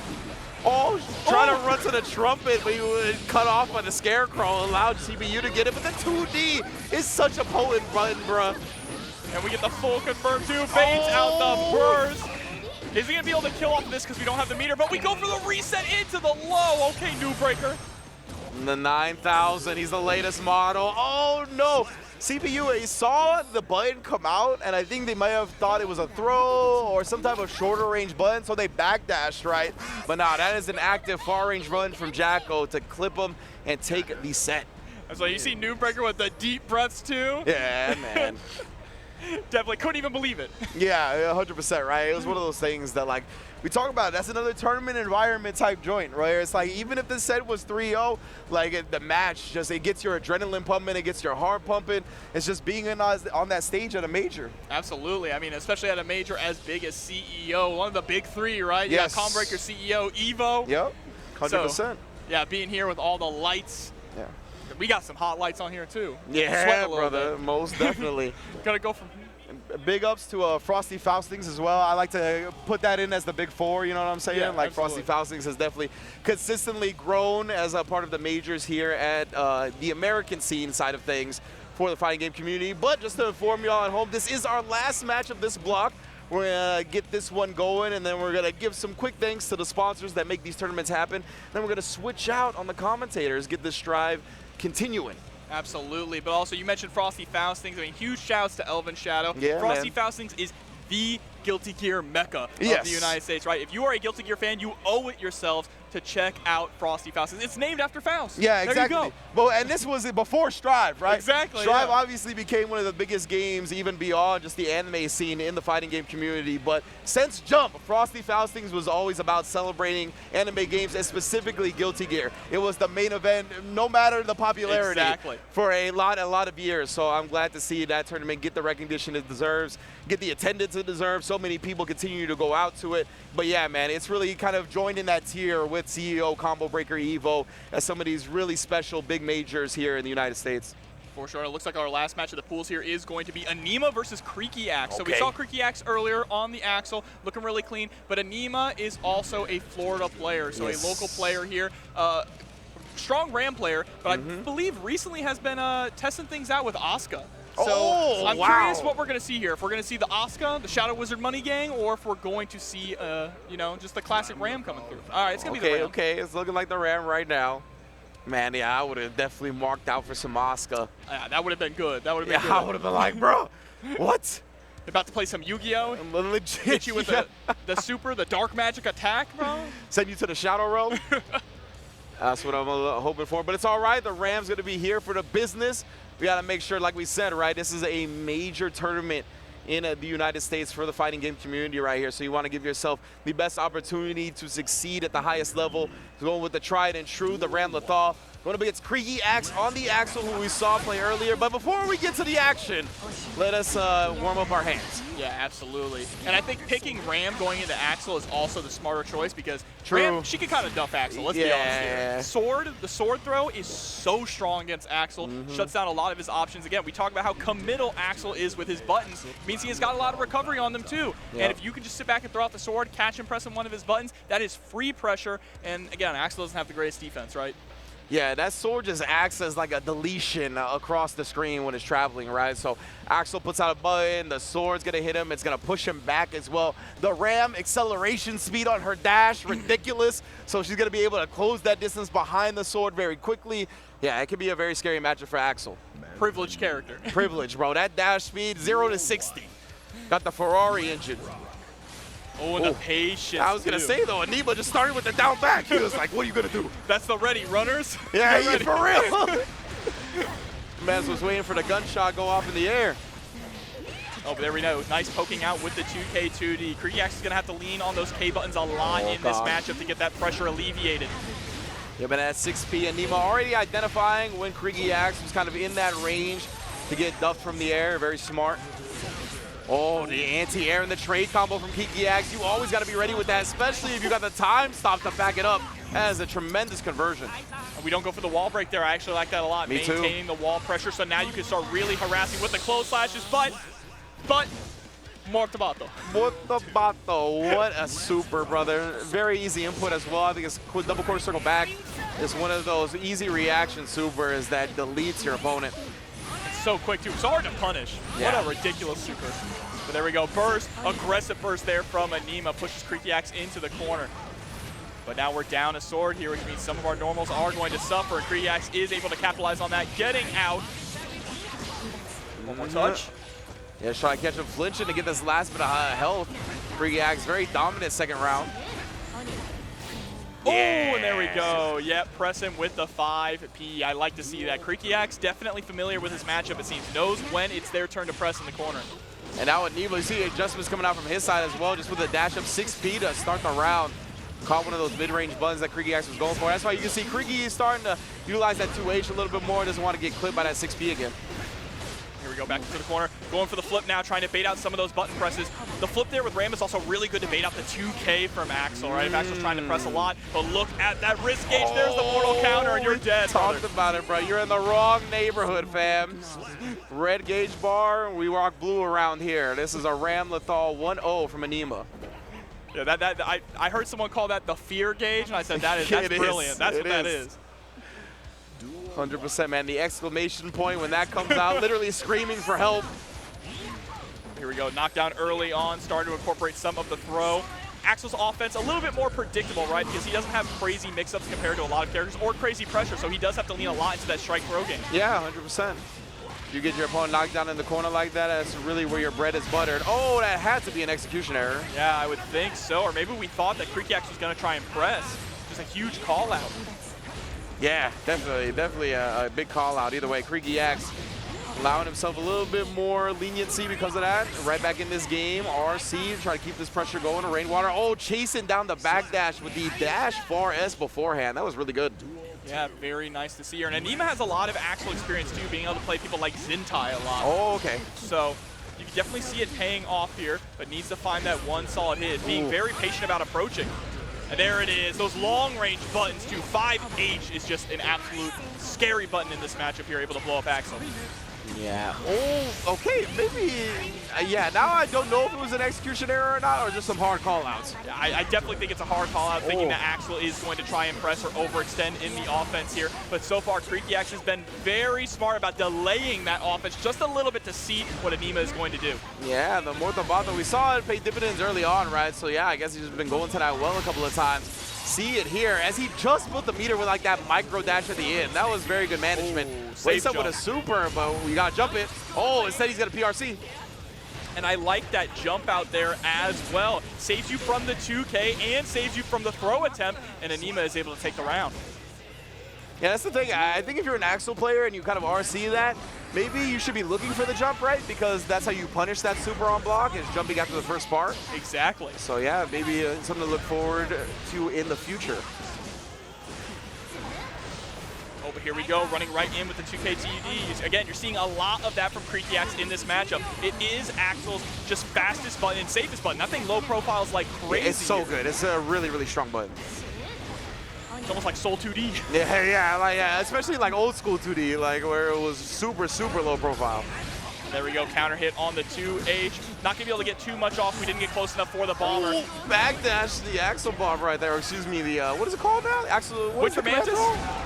Oh, trying to run to the trumpet, but he was cut off by the scarecrow, allowed CPU to get it. But the 2D is such a potent button, bruh. And we get the full confirm too. Baits out the burst. Is he gonna be able to kill off this because we don't have the meter? But we go for the reset into the low. Okay, New Breaker. The 9000, he's the latest model. Oh no! CPU, he saw the button come out, and I think they might have thought it was a throw or some type of shorter range button, so they backdashed, right? But nah, that is an active far range run from Jacko to clip him and take the set. So you see New Breaker with the deep breaths too. Yeah, man. Definitely couldn't even believe it. Yeah, 100%, right? It was one of those things that, like, we talk about, that's another tournament environment type joint, right? It's like, even if the set was 3-0, like, the match, just, it gets your adrenaline pumping, it gets your heart pumping. It's just being on that stage at a major. Absolutely. I mean, especially at a major as big as CEO, one of the big three, right? Yes. Yeah, Combreaker, CEO, Evo. Yep, 100%. So, yeah, being here with all the lights. Yeah. We got some hot lights on here too. Yeah, brother, most definitely. Gotta go from. Big ups to Frosty Faustings as well. I like to put that in as the big four, you know what I'm saying? Yeah, like absolutely. Frosty Faustings has definitely consistently grown as a part of the majors here at the American scene side of things for the fighting game community. But just to inform y'all at home, this is our last match of this block. We're going to get this one going, and then we're going to give some quick thanks to the sponsors that make these tournaments happen. Then we're going to switch out on the commentators, get this drive continuing. Absolutely, but also you mentioned Frosty Faustings. I mean, huge shouts to Elvin Shadow. Yeah, Frosty man. Faustings is the Guilty Gear mecca of Yes. the United States, right? If you are a Guilty Gear fan, you owe it yourselves to check out Frosty Faustings. It's named after Faust. Yeah, exactly. There you go. Well, and this was before Strive, right? Exactly, Strive yeah. obviously became one of the biggest games, even beyond just the anime scene in the fighting game community. But since Jump, Frosty Faustings was always about celebrating anime games, and specifically Guilty Gear. It was the main event, no matter the popularity, Exactly. for a lot of years. So I'm glad to see that tournament get the recognition it deserves, get the attendance it deserves. So many people continue to go out to it. But yeah, man, it's really kind of joined in that tier with CEO, Combo Breaker, Evo, as some of these really special big majors here in the United States. For sure. It looks like our last match of the pools here is going to be Aneema versus CreakyAxe. So we Okay. saw CreakyAxe earlier on the Axle, looking really clean. But Aneema is also a Florida player, so Yes. a local player here. Strong Ram player, but I believe recently has been testing things out with Asuka. So Oh, I'm wow. curious what we're going to see here. If we're going to see the Asuka, the Shadow Wizard Money Gang, or if we're going to see, you know, just the classic Ram coming through. All right, it's going to be the Ram. Okay, it's looking like the Ram right now. Man, yeah, I would have definitely marked out for some Asuka. That would have been good. That would have been Yeah, I good. would have been like, bro, what? About to play some Yu-Gi-Oh! I'm legit. Hit you with yeah. the super, the dark magic attack, bro. Send you to the Shadow Realm. That's what I'm hoping for. But it's all right. The Ram's going to be here for the business. We got to make sure, like we said, right, this is a major tournament in the United States for the fighting game community right here. So you want to give yourself the best opportunity to succeed at the highest level. Going with the tried and true, the Ram Lethal. Going up against CreakyAxe on the Axle, who we saw play earlier. But before we get to the action, let us warm up our hands. Yeah, absolutely. And I think picking Ram going into Axel is also the smarter choice because True. Ram, she can kind of duff Axel, let's be honest Yeah. here. The sword throw is so strong against Axel, shuts down a lot of his options. Again, we talk about how committal Axel is with his buttons. Means he has got a lot of recovery on them too. Yep. And if you can just sit back and throw out the sword, catch and press on one of his buttons, that is free pressure. And again, Axel doesn't have the greatest defense, right? Yeah, that sword just acts as like a deletion across the screen when it's traveling, right? So Axel puts out a button, the sword's gonna hit him, it's gonna push him back as well. The Ram acceleration speed on her dash, ridiculous. So she's gonna be able to close that distance behind the sword very quickly. Yeah, it could be a very scary matchup for Axel. Privileged character. Privilege, bro. That dash speed, 0 to 60. Got the Ferrari engine. Oh, and the patience. I was gonna too. say though, Aneema just started with the down back. He was like, what are you gonna do? That's the ready runners. Yeah, Get ready. for real. Mez was waiting for the gunshot go off in the air. Oh, but there we go. Nice poking out with the 2K2D. CreakyAxe is going to have to lean on those K buttons a lot in this God. matchup to get that pressure alleviated. Yeah, but at 6P, Aneema already identifying when CreakyAxe was kind of in that range to get duffed from the air. Very smart. Oh, the anti-air and the trade combo from CreakyAxe. You always got to be ready with that, especially if you got the time stop to back it up. That is a tremendous conversion. We don't go for the wall break there. I actually like that a lot. Me too. Maintaining the wall pressure, so now you can start really harassing with the close slashes, but Mortabato. Mortabato, what a super, brother. Very easy input as well. I think it's double quarter circle back. It's one of those easy reaction supers that deletes your opponent. It's so quick, too. It's hard to punish. Yeah. What a ridiculous super. But there we go. Burst, aggressive burst there from Aneema, pushes CreakyAxe into the corner. But now we're down a sword here, which means some of our normals are going to suffer, and CreakyAxe is able to capitalize on that, getting out. One more touch. Yeah, trying to catch him flinching to get this last bit of health. CreakyAxe, very dominant second round. Oh, and there we go. Yep, press him with the 5P. I like to see that. CreakyAxe definitely familiar with his matchup, it seems. Knows when it's their turn to press in the corner. And now Aneema, you see adjustments coming out from his side as well, just with a dash up 6P to start the round. Caught one of those mid-range buttons that CreakyAxe was going for. That's why you can see Creaky is starting to utilize that 2H a little bit more. Doesn't want to get clipped by that 6P again. Here we go, back into the corner. Going for the flip now, trying to bait out some of those button presses. The flip there with Ram is also really good to bait out the 2K from Axel, right? If Axel's trying to press a lot, but look at that wrist gauge. There's the mortal counter, and you're dead, Talked about it, bro. You're in the wrong neighborhood, fam. Red gauge bar, we rock blue around here. This is a Ram Lethal 1-0 from Aneema. Yeah, I heard someone call that the fear gauge, and I said that's brilliant. That's what that is. 100%, man. The exclamation point when that comes out, literally screaming for help. Here we go. Knockdown early on, starting to incorporate some of the throw. Axel's offense a little bit more predictable, right? Because he doesn't have crazy mix-ups compared to a lot of characters or crazy pressure, so he does have to lean a lot into that strike throw game. Yeah, 100%. You get your opponent knocked down in the corner like that, that's really where your bread is buttered. Oh, that had to be an execution error. Yeah, I would think so. Or maybe we thought that CreakyAxe was going to try and press. Just a huge call out. Yeah, definitely a big call out. Either way, CreakyAxe allowing himself a little bit more leniency because of that. Right back in this game, RC trying to keep this pressure going. Rainwater, oh, chasing down the back dash with the dash far S beforehand. That was really good. Yeah, very nice to see her. And Aneema has a lot of Axel experience too, being able to play people like Zintai a lot. Oh, okay. So you can definitely see it paying off here, but needs to find that one solid hit, being very patient about approaching. And there it is, those long-range buttons too. 5H is just an absolute scary button in this matchup here, able to blow up Axel. Yeah. Oh, okay, maybe. Yeah, now I don't know if it was an execution error or not, or just some hard call-outs. I definitely think it's a hard call-out, thinking that Axel is going to try and press or overextend in the offense here. But so far, CreakyAxe has been very smart about delaying that offense just a little bit to see what Aneema is going to do. Yeah, the Mortabato, we saw it pay dividends early on, right? So yeah, I guess he's been going to that well a couple of times. See it here as he just built the meter with like that micro dash at the end. That was very good management. Waits up with a super, but we gotta jump it. Oh, instead he's got a PRC. And I like that jump out there as well. Saves you from the 2K and saves you from the throw attempt, and Aneema is able to take the round. Yeah, that's the thing. I think if you're an Axel player and you kind of RC that, maybe you should be looking for the jump, right? Because that's how you punish that super on block, is jumping after the first part. Exactly. So yeah, maybe something to look forward to in the future. Oh, but here we go, running right in with the 2K TUDs. Again, you're seeing a lot of that from CreakyAxe in this matchup. It is Axel's just fastest button and safest button. That thing low profile is like crazy. It's so good. It's a really, really strong button. It's almost like Soul 2D. Yeah, especially like old school 2D, like where it was super, super low profile. There we go, counter hit on the 2H. Not gonna be able to get too much off. We didn't get close enough for the bomber. Ooh, backdash the Axel bomb right there. Excuse me, the what is it called now? Axel. Winter Mantis.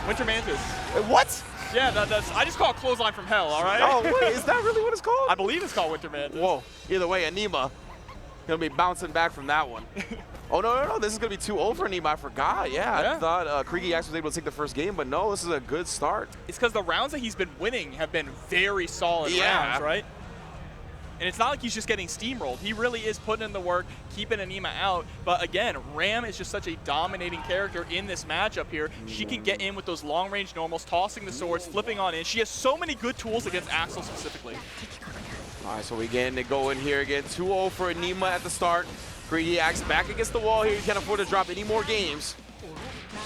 Winter Mantis. What? Yeah, that's. I just call it clothesline from hell. All right. Oh wait, is that really what it's called? I believe it's called Winter Mantis. Whoa. Either way, Aneema gonna be bouncing back from that one. Oh, no. This is going to be 2-0 for Aneema. I forgot. Yeah. I thought CreakyAxe was able to take the first game, but no, this is a good start. It's because the rounds that he's been winning have been very solid rounds, right? And it's not like he's just getting steamrolled. He really is putting in the work, keeping Aneema out. But again, Ram is just such a dominating character in this matchup here. She can get in with those long-range normals, tossing the swords, flipping on in. She has so many good tools against Axel specifically. All right, so we getting it going here again. 2-0 for Aneema at the start. CreakyAxe back against the wall here. He can't afford to drop any more games.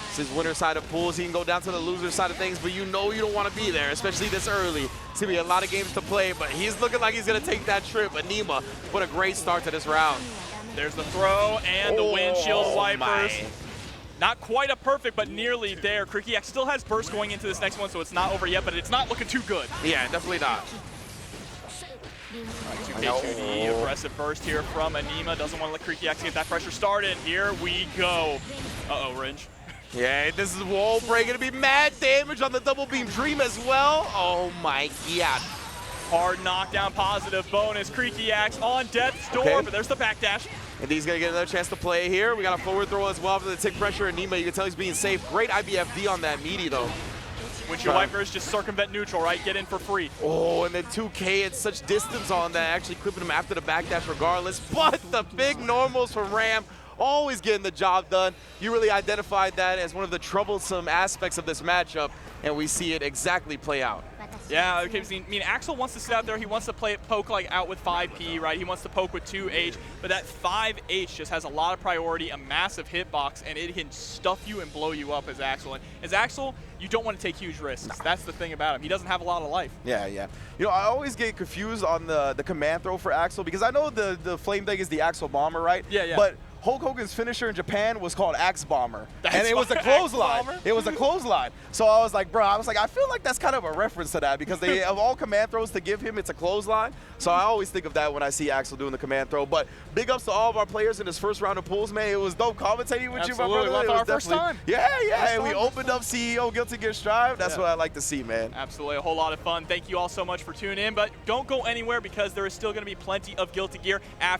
This is winner side of pools. He can go down to the loser side of things, but you know you don't want to be there, especially this early. It's going to be a lot of games to play, but he's looking like he's going to take that trip. Aneema, what a great start to this round. There's the throw and the windshield wipers. Not quite a perfect, but nearly there. CreakyAxe still has burst going into this next one, so it's not over yet, but it's not looking too good. Yeah, definitely not. 2K2D, aggressive burst here from Aneema. Doesn't want to let CreakyAxe get that pressure started. Here we go. Uh-oh, Ringe. Yeah, this is wall break. Gonna be mad damage on the double beam dream as well. Oh my god. Hard knockdown, positive bonus. CreakyAxe on death's door, but there's the backdash. And he's gonna get another chance to play here. We got a forward throw as well for the tick pressure. Aneema, you can tell he's being safe. Great IBFD on that meaty though. Windshield wipers just circumvent neutral, right? Get in for free. Oh, and then 2K at such distance on that, actually clipping him after the backdash regardless. But the big normals from Ram, always getting the job done. You really identified that as one of the troublesome aspects of this matchup, and we see it exactly play out. Yeah, okay, I mean, Axel wants to sit out there. He wants to play it poke like out with 5P, right? He wants to poke with 2H, but that 5H just has a lot of priority, a massive hitbox, and it can stuff you and blow you up as Axel. And as Axel, you don't want to take huge risks. That's the thing about him. He doesn't have a lot of life. Yeah, yeah. You know, I always get confused on the command throw for Axel because I know the flame thing is the Axel bomber, right? Yeah, yeah. But Hulk Hogan's finisher in Japan was called Axe Bomber. And it was a clothesline. It was a clothesline. So I was like, bro, I feel like that's kind of a reference to that because they, of all command throws to give him, it's a clothesline. So I always think of that when I see Axel doing the command throw. But big ups to all of our players in this first round of pools, man. It was dope commentating with you, my brother. Absolutely. It was Our first time. Yeah, yeah. First And we time. opened up CEO Guilty Gear Strive. That's what I like to see, man. Absolutely, a whole lot of fun. Thank you all so much for tuning in, but don't go anywhere because there is still going to be plenty of Guilty Gear after.